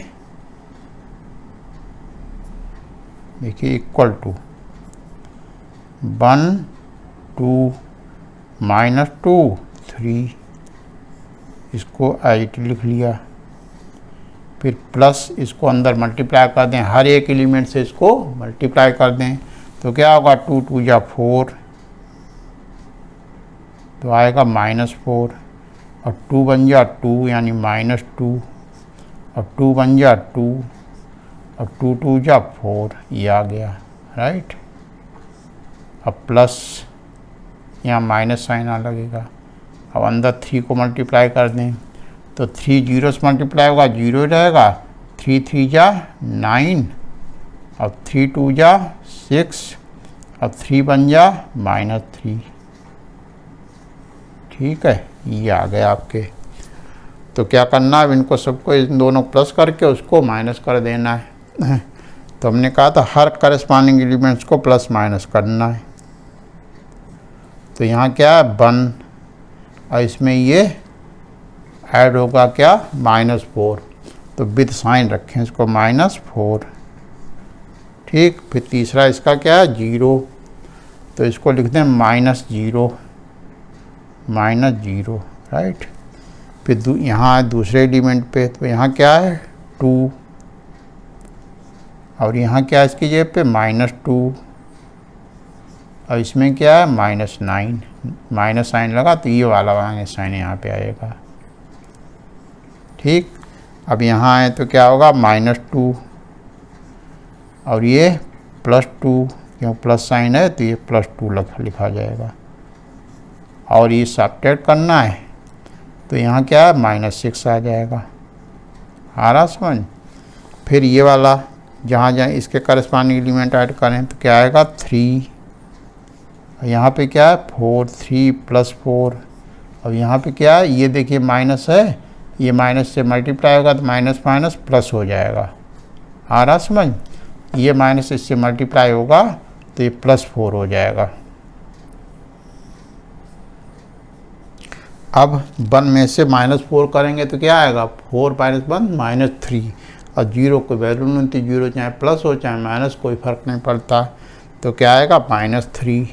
देखिए = 1 2 -2 3, इसको एच लिख लिया, फिर प्लस इसको अंदर मल्टीप्लाई कर दें, हर एक एलिमेंट से इसको मल्टीप्लाई कर दें तो क्या होगा 2 2 जा 4, तो आएगा -4 और 2 1 जा 2 यानी -2 और 2 1 जा 2 और 2 2 जा 4, ये आ गया राइट। अब प्लस यहाँ माइनस साइन आ लगेगा, अब अंदर 3 को मल्टीप्लाई कर दें तो 3 0 से मल्टीप्लाई होगा 0 रहेगा, 3 3 जा 9 और 3 2 जा 6 और 3 1 जा -3, ठीक है, ये आ गया आपके। तो क्या करना है, अब इनको सबको इन दोनों प्लस करके उसको माइनस कर देना है तो हमने कहा था हर करस्पॉन्डिंग एलिमेंट्स को प्लस माइनस करना है, तो यहाँ क्या है 1 और इसमें ये ऐड होगा क्या -4, तो विद साइन रखें इसको -4, ठीक। फिर तीसरा इसका क्या है 0, तो इसको लिख दें -0 राइट। फिर यहाँ है दूसरे एलिमेंट पे, तो यहाँ क्या है 2 और यहाँ क्या है इसकी जगह पे -2 और इसमें क्या है -9, माइनस साइन लगा तो ये वाला माइनस साइन यहाँ पे आएगा, ठीक। अब यहाँ है तो क्या होगा -2 और ये +2 क्यों प्लस साइन है तो ये +2 लिखा जाएगा। और ये सब्ट्रैक्ट करना है तो यहाँ क्या है -6 आ जाएगा। आ रहा समझ। फिर ये वाला जहाँ जहाँ इसके करस्पॉन्डिंग एलिमेंट ऐड करें तो क्या आएगा 3। यहाँ पे क्या है 4, 3 + 4। अब यहाँ पे क्या है, ये देखिए माइनस है, ये माइनस से मल्टीप्लाई होगा तो माइनस माइनस प्लस हो जाएगा। आ रहा समझ। ये माइनस इससे मल्टीप्लाई होगा तो ये +4 हो जाएगा। अब 1 में से -4 करेंगे तो क्या आएगा 4 - 1 -3। और 0 कोई वैल्यू नहीं होती, 0 चाहे प्लस हो चाहे माइनस कोई फ़र्क नहीं पड़ता। तो क्या आएगा -3।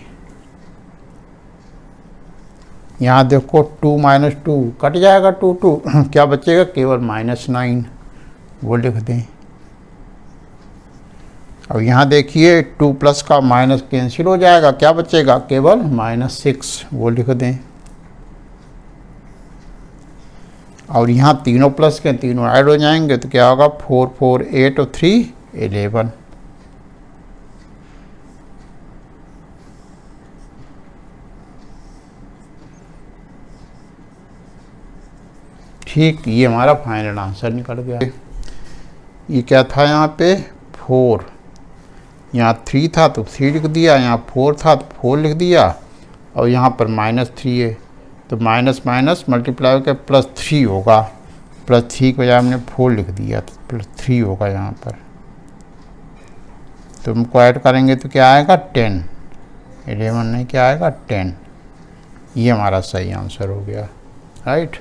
यहाँ देखो 2 - 2 कट जाएगा 2 2 क्या बचेगा केवल -9, वो लिख दें। अब यहाँ देखिए 2 प्लस का माइनस कैंसिल हो जाएगा, क्या बचेगा केवल -6, वो लिख दें। और यहाँ तीनों प्लस के तीनों ऐड हो जाएंगे तो क्या होगा 4 4 8 और 3 11। ठीक, ये हमारा फाइनल आंसर निकल गया। ये क्या था यहाँ पे 4, यहाँ 3 था तो 3 लिख दिया, यहाँ 4 था तो 4 लिख दिया, और यहाँ पर -3 है तो माइनस माइनस मल्टीप्लाई होकर +3 होगा। +3 के बजाय हमने 4 लिख दिया तो +3 होगा यहाँ पर। तो हमको ऐड करेंगे तो क्या आएगा 10, 11 नहीं, क्या आएगा 10। ये हमारा सही आंसर हो गया, राइट।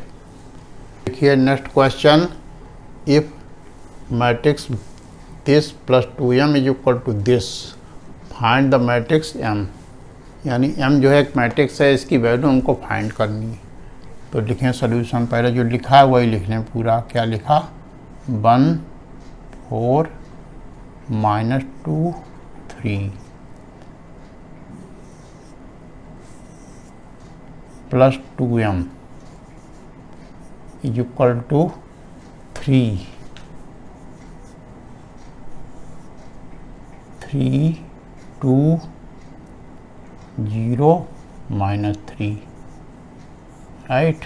देखिए next question, if matrix this +2m = this, find the matrix m। यानी m जो है एक मैट्रिक्स है, इसकी वैल्यू हमको फाइंड करनी है। तो लिखें सॉल्यूशन, पहले जो लिखा है वही लिख लें पूरा। क्या लिखा 1 4 -2 3 +2m = 3 3 2 0 -3, राइट।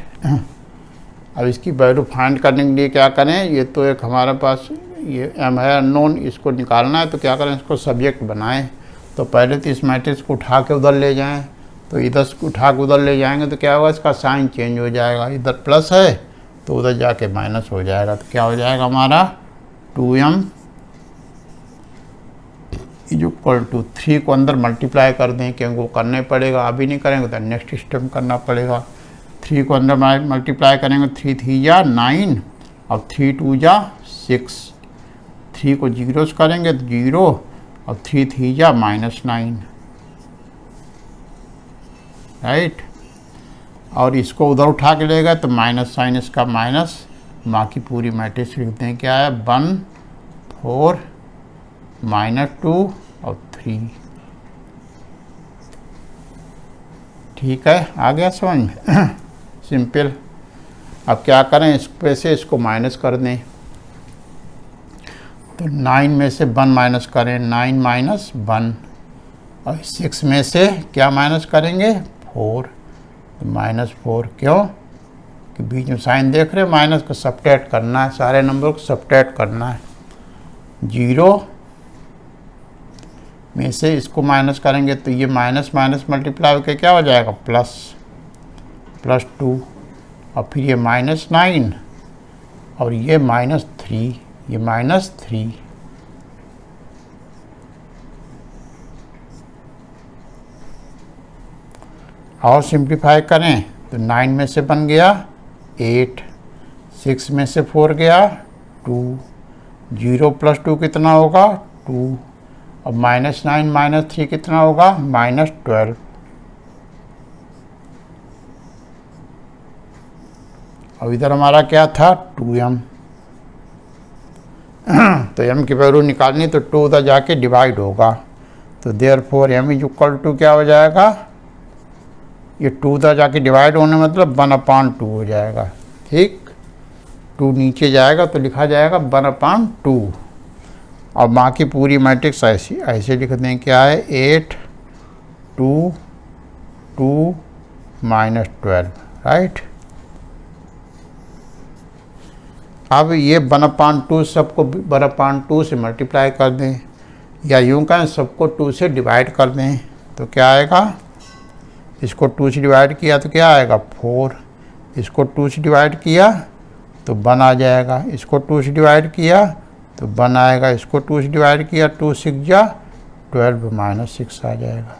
अब इसकी वैल्यू फाइंड करने के लिए क्या करें, ये तो एक हमारे पास ये m है अननोन, इसको निकालना है। तो क्या करें, इसको सब्जेक्ट बनाएं। तो पहले तो इस मैट्रिक्स को उठा के उधर ले जाएं। तो इधर से उठा के उधर ले जाएंगे तो क्या होगा, इसका साइन चेंज हो जाएगा। इधर प्लस है तो उधर जाके माइनस हो जाएगा। तो क्या हो जाएगा हमारा 2m = 3 को अंदर मल्टीप्लाई कर दें, क्योंकि वो करना ही पड़ेगा। अभी नहीं करेंगे तो नेक्स्ट स्टेप करना पड़ेगा। 3 को अंदर मल्टीप्लाई करेंगे, 3 3 जा 9 और 3 2 जा 6। 3 को 0 से करेंगे तो 0 और 3 3 जा -9, राइट। और इसको उधर उठा के ले गए तो माइनस साइन इसका माइनस, बाकी पूरी मैट्रिक्स लिखते हैं। क्या है 1 4 -2 और 3। ठीक है, आ गया समझ में सिंपल। अब क्या करें, इस पे से इसको माइनस कर दें। तो 9 में से 1 माइनस करें, 9 - 1। और 6 में से क्या माइनस करेंगे 4, तो -4। क्यों कि बीच में साइन देख रहे हैं, माइनस को सब्ट्रैक्ट करना है, सारे नंबर को सब्ट्रैक्ट करना है। 0 में से इसको माइनस करेंगे तो ये माइनस माइनस मल्टीप्लाई होकर क्या हो जाएगा +2। और फिर ये -9 और ये -3, ये -3। और सिंप्लीफाई करें तो 9 में से बन गया 8, 6 में से 4 गया 2, 0 + 2 कितना होगा 2, और -9 - 3 कितना होगा -12। अब इधर हमारा क्या था 2m। तो m की वैल्यू निकालनी तो 2 उधर जाके डिवाइड होगा। तो देयरफॉर m = क्या हो जाएगा, ये 2 उधर जाके डिवाइड होने मतलब 1/2 हो जाएगा। ठीक, 2 नीचे जाएगा तो लिखा जाएगा 1/2। और बाकी पूरी मैट्रिक्स ऐसी ऐसे लिख दें, क्या है 8 2 2 -12, राइट। अब ये 1/2 सबको 1/2 से मल्टीप्लाई कर दें, या यूँ कहें सबको 2 से डिवाइड कर दें, तो क्या आएगा, इसको 2 से डिवाइड किया तो क्या आएगा 4, इसको 2 से डिवाइड किया तो 1 आ जाएगा, इसको 2 से डिवाइड किया तो 1 आएगा, इसको 2 से डिवाइड किया 2 6 जा 12 -6 आ जाएगा।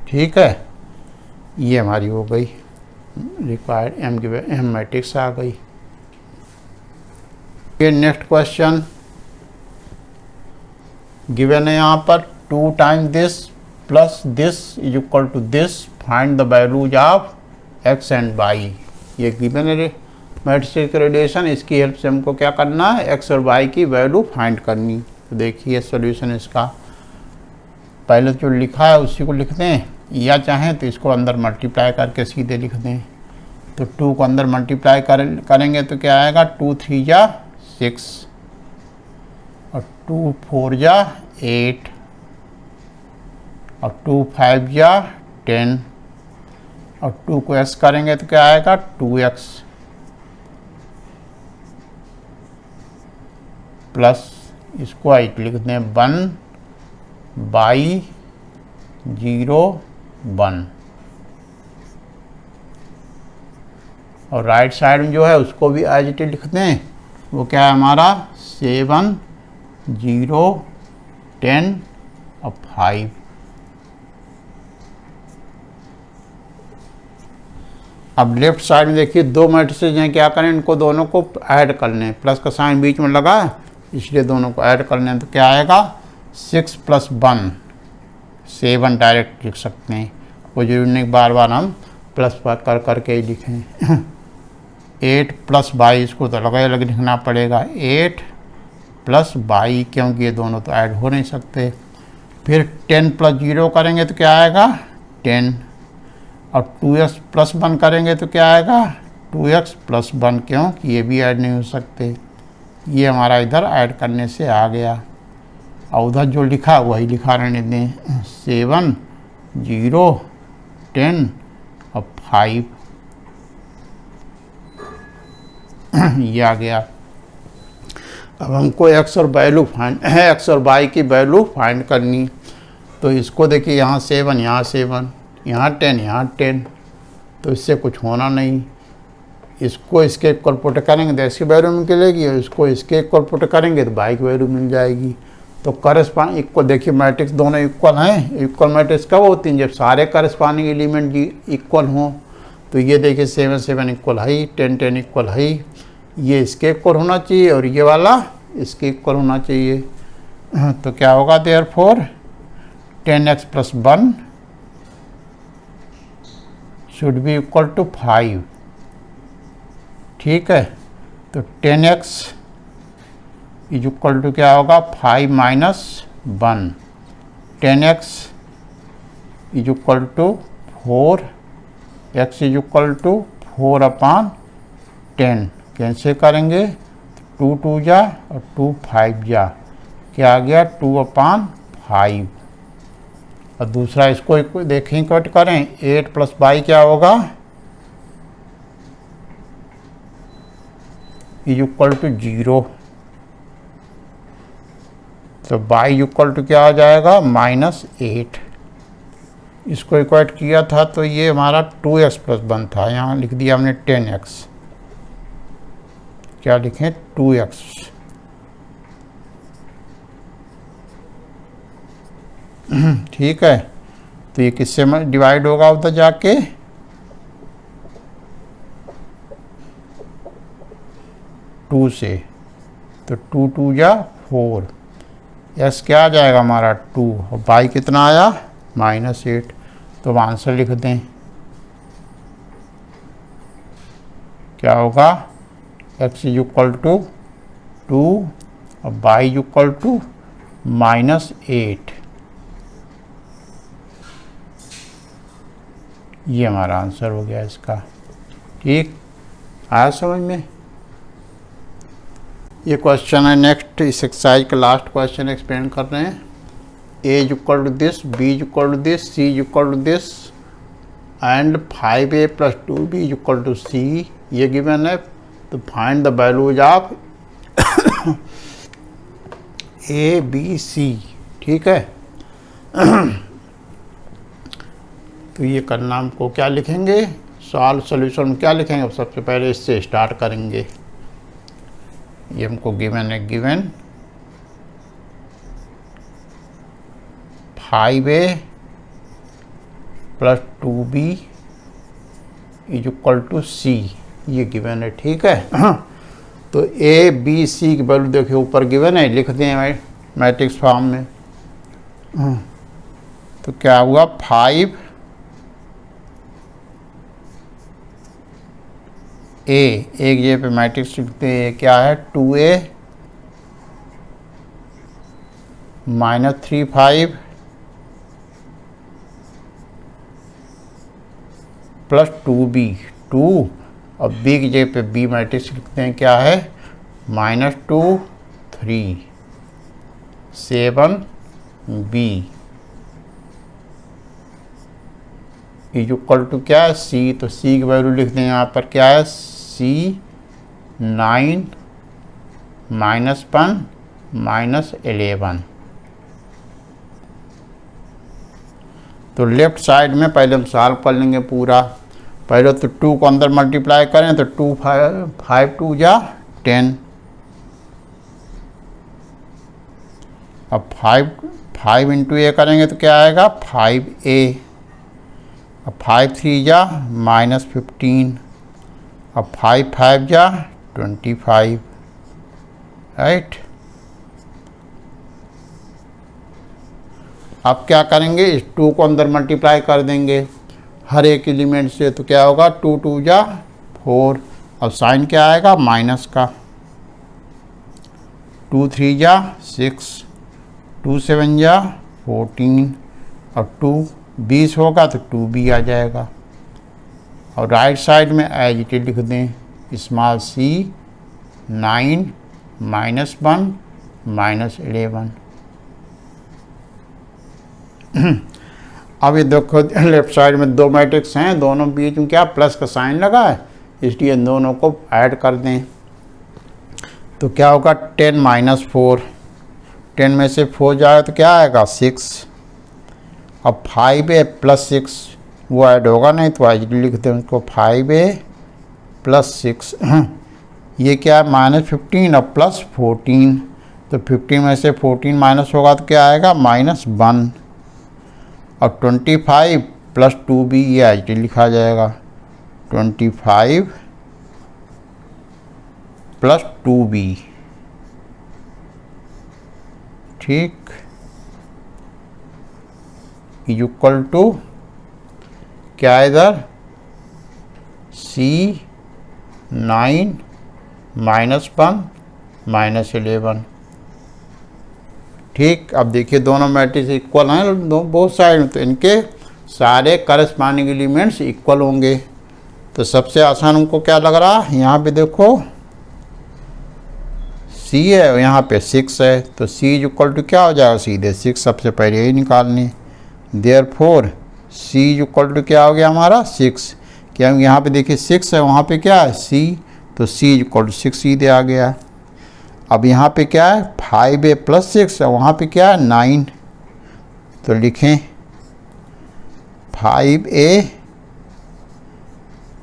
ठीक है, ये हमारी हो गई रिक्वायर्ड एम मैट्रिक्स आ गई। ये नेक्स्ट क्वेश्चन गिवन है यहाँ पर 2 time this plus this is equal to this, find the values of X and Y. ये गिवन है मैट्रिक्स रिलेशन, इसकी हेल्प से हमको क्या करना है, एक्स और वाई की वैल्यू फाइंड करनी। तो देखिए सॉल्यूशन इसका, पहले जो लिखा है उसी को लिख दें, या चाहें तो इसको अंदर मल्टीप्लाई करके सीधे लिख दें। तो 2 को अंदर मल्टीप्लाई करेंगे तो क्या आएगा, 2 3 जा 6 और 2 4 जा 8 और 2 5 जा 10 और 2 को x करेंगे तो क्या आएगा 2x प्लस इसको 8 लिख दें 1/0 1 और राइट साइड में जो है उसको भी एज इट इज लिख दें, वो क्या है हमारा 7 0 10 और 5। अब लेफ्ट साइड में देखिए 2 मैट्रिसेज हैं, क्या करें इनको दोनों को ऐड कर लें, प्लस का साइन बीच में लगा है इसलिए दोनों को ऐड कर लें, तो क्या आएगा 6 + 1 7 डायरेक्ट लिख सकते हैं, वो जरूरी नहीं बार बार हम प्लस कर करके ही लिखें। 8 + 22 को तो अलग अलग लिखना पड़ेगा, 8 + 22 क्योंकि ये दोनों तो ऐड हो नहीं सकते। फिर 10 + 0 करेंगे तो क्या आएगा 10 और 2x + 1 करेंगे तो क्या आएगा 2x + 1, क्योंकि ये भी ऐड नहीं हो सकते। ये हमारा इधर ऐड करने से आ गया, और उधर जो लिखा वही लिखा रहने दें, 7 0 10 और 5 ये आ गया। अब हमको एक्स और वाई की वैल्यू फाइंड करनी, तो इसको देखिए यहाँ 7 यहाँ 7 यहाँ 10 यहाँ 10, तो इससे कुछ होना नहीं। इसको इसके इक्वल पुट करेंगे तो इसकी वैल्यू निकलेगी, और इसको इसके इक्वल पुट करेंगे तो वाई की वैल्यू मिल जाएगी। तो करस्पॉन्डिंग इक्वल, देखिए मैट्रिक्स दोनों इक्वल हैं। इक्वल मैट्रिक्स कब होती हैं, जब सारे करस्पॉन्डिंग एलिमेंट जी इक्वल हों। तो ये देखिए 7 7 इक्वल है, 10 10 इक्वल है, ये इसके इक्वल होना चाहिए और ये वाला इसके इक्वल होना चाहिए। तो क्या होगा therefore 10x + 1 should be equal to 5। ठीक है, तो 10x इज इक्वल टू क्या होगा 5 - 1, 10x is equal to 4, x is equal to 4/10। Cancel करेंगे 2 2 जा और 2 5 जा, क्या आ गया 2/5। और दूसरा इसको देखें कट करें, 8 + 22 क्या होगा इज इक्वल टू 0, तो y इक्वल टू क्या आ जाएगा -8। इसको इक्वेट किया था तो ये हमारा 2x + 1 था, यहाँ लिख दिया हमने 10x, क्या लिखें 2x। ठीक है, तो ये किससे डिवाइड होगा उधर जाके, टू से, तो 2 2 जा 4, x क्या आ जाएगा हमारा 2 और y कितना आया -8। तो अब आंसर लिख दें, क्या होगा x इज इक्वल टू 2 और y इज इक्वल टू -8। ये हमारा आंसर हो गया इसका। ठीक, आया समझ में। ये क्वेश्चन है नेक्स्ट, इस एक्सरसाइज का लास्ट क्वेश्चन एक्सप्लेन कर रहे हैं। A is equal to this, B is equal to this, C is equal to this and 5a + 2b is equal to C, ये गिवन है। तो find the values of A B C, ठीक है। तो ये करना हमको क्या लिखेंगे, सॉल्व सोल्यूशन में क्या लिखेंगे, सबसे पहले इससे स्टार्ट करेंगे। ये हमको गिवन है, given 5a + 2b is equal to C, ये गिवन है, ठीक है। तो ए बी सी की वैल्यू देखिए ऊपर गिवन है, लिख दें मैट्रिक्स फॉर्म में। तो क्या हुआ, 5 एक जगह पे मैट्रिक्स लिखते हैं, क्या है 2a - 3 5 + 2b 2, और b की जगह पे b मैट्रिक्स लिखते हैं, क्या है -2 3 7 b इज इक्वल टू क्या है सी। तो सी की वैल्यू लिखते हैं यहाँ पर, क्या है सी 9 - 1 - 11। तो लेफ्ट साइड में पहले हम सॉल्व कर लेंगे पूरा। पहले तो 2 को अंदर मल्टीप्लाई करें तो 2 5 2 जा 10, अब 5 इंटू ए करेंगे तो क्या आएगा 5a, अब 5 3 जा -15, अब 5 5 जा 25, राइट। अब क्या करेंगे, इस 2 को अंदर मल्टीप्लाई कर देंगे हर एक एलिमेंट से, तो क्या होगा 2 2 जा 4, अब साइन क्या आएगा माइनस का, 2 3 जा 6, 2 7 जा 14, अब 2 20 होगा तो 2b आ जाएगा। और राइट साइड में एज इट इज लिख दें, स्मॉल c 9 - 1 - 11। अब ये देखो लेफ्ट साइड में 2 मैट्रिक्स हैं, दोनों बीच में क्या प्लस का साइन लगा है, इसलिए इन दोनों को ऐड कर दें। तो क्या होगा 10 - 4, 10 में से 4 जाए तो क्या आएगा 6, अब 5a + 6 वो ऐड होगा नहीं, तो आज लिखते हैं उसको 5a + 6, ये क्या है -15 और +14, तो 15 में से 14 माइनस होगा तो क्या आएगा -1, और 25 + 2b ये आज लिखा जाएगा, 25 + 2b, ठीक, इज इक्वल टू क्या है इधर c 9 - 1 - 11, ठीक। अब देखिए दोनों मैट्रिक्स इक्वल हैं बोथ साइड में, तो इनके सारे करस्पॉन्डिंग एलिमेंट्स इक्वल होंगे। तो सबसे आसान हमको क्या लग रहा है, यहाँ पे देखो c है और यहाँ पे 6 है, तो c इज इक्वल टू क्या हो जाएगा सीधे 6, सबसे पहले यही निकालनी। Therefore c is equal to क्या हो गया हमारा 6, क्या यहाँ पे देखिए 6 है, वहाँ पे क्या है c, तो c इज इक्वल टू 6 सीधे आ गया। अब यहाँ पे क्या है 5a + 6 है, वहाँ पे क्या है 9, तो लिखें 5a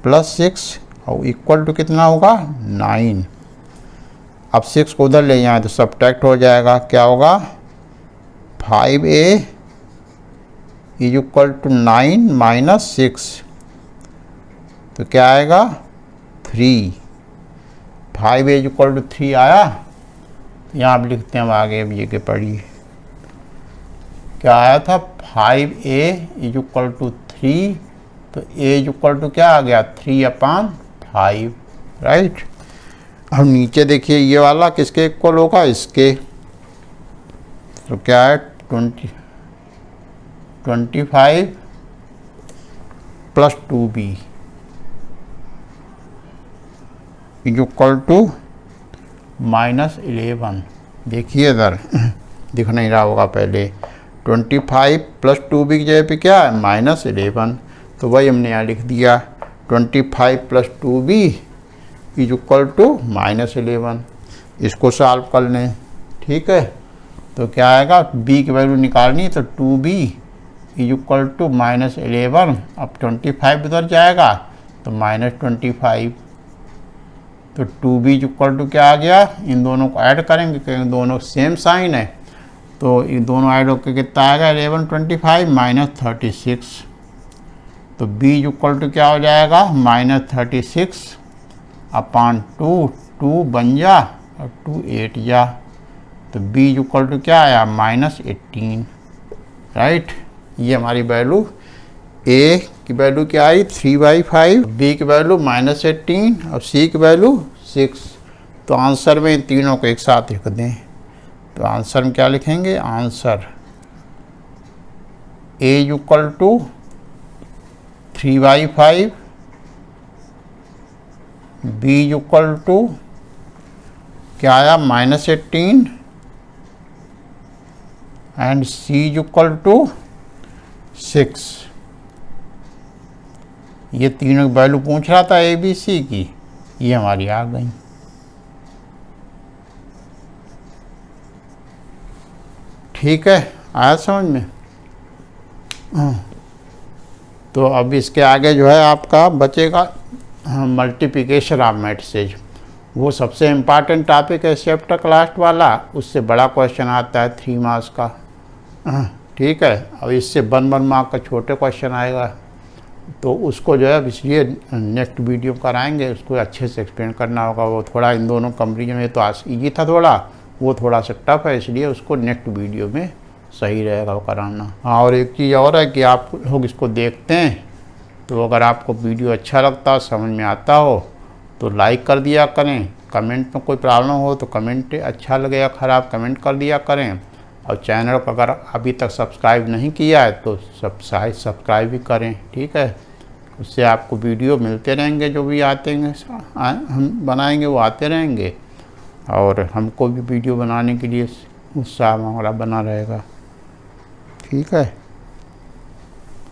+ 6 और इक्वल टू कितना होगा 9। अब 6 को उधर ले जाएं तो सब्ट्रैक्ट हो जाएगा, क्या होगा 5a इज इक्वल टू 9 - 6, तो क्या आएगा 3, 5a इज इक्वल टू 3 आया। यहाँ आप लिखते हैं, हम आगे अब ये के पढ़िए क्या आया था 5a इज इक्वल टू 3, तो a इज इक्वल टू क्या आ गया 3/5, राइट। अब नीचे देखिए ये वाला किसके इक्वल होगा, इसके, तो क्या है 25 + 2b इज इक्वल टू -11। देखिए इधर दिख नहीं रहा होगा पहले। 25 + 2b की जगह पे क्या है -11, तो वही हमने यहाँ लिख दिया 25 + 2b = -11। इसको सॉल्व कर लें, ठीक है। तो क्या आएगा, b की वैल्यू निकालनी, तो 2b = -11। अब 25 उधर जाएगा तो -25, तो 2b = क्या आ गया, इन दोनों को ऐड करेंगे क्योंकि दोनों सेम साइन है, तो ये दोनों ऐड होकर कितना आएगा 11 25 -36। तो b = क्या हो जाएगा -36/2, 2 बन जा और 2 8 जा, तो b = क्या आया -18, राइट। ये हमारी वैल्यू a की वैल्यू क्या आई 3/5, b की वैल्यू -18 और c की वैल्यू 6। तो आंसर में इन तीनों को एक साथ लिख दें, तो आंसर में क्या लिखेंगे, आंसर a = 3/5, b = क्या आया -18 एंड c = 6। ये तीनों की वैल्यू पूछ रहा था ए बी सी की, ये हमारी आ गई। ठीक है, आया समझ में। तो अब इसके आगे जो है आपका बचेगा मल्टीप्लिकेशन ऑफ मैट्रिसेस। वो सबसे इम्पॉर्टेंट टॉपिक है चैप्टर का लास्ट वाला, उससे बड़ा क्वेश्चन आता है 3 मार्क्स का, ठीक है। अब इससे 1 मार्क का छोटे क्वेश्चन आएगा, तो उसको जो है इसलिए नेक्स्ट वीडियो कराएंगे, उसको अच्छे से एक्सप्लेन करना होगा। वो थोड़ा इन दोनों कंपेरिजन में तो ईजी था थोड़ा, वो थोड़ा सा टफ है, इसलिए उसको नेक्स्ट वीडियो में सही रहेगा वो कराना। हाँ, और एक चीज़ और है कि आप लोग इसको देखते हैं, तो अगर आपको वीडियो अच्छा लगता हो, समझ में आता हो, तो लाइक कर दिया करें। कमेंट में कोई प्रॉब्लम हो तो कमेंट अच्छा लगे या ख़राब कमेंट कर दिया करें। और चैनल को अगर अभी तक सब्सक्राइब नहीं किया है तो सब्सक्राइब भी करें, ठीक है। उससे आपको वीडियो मिलते रहेंगे, जो भी आते हैं हम बनाएंगे वो आते रहेंगे, और हमको भी वीडियो बनाने के लिए उत्साह हमारा बना रहेगा, ठीक है।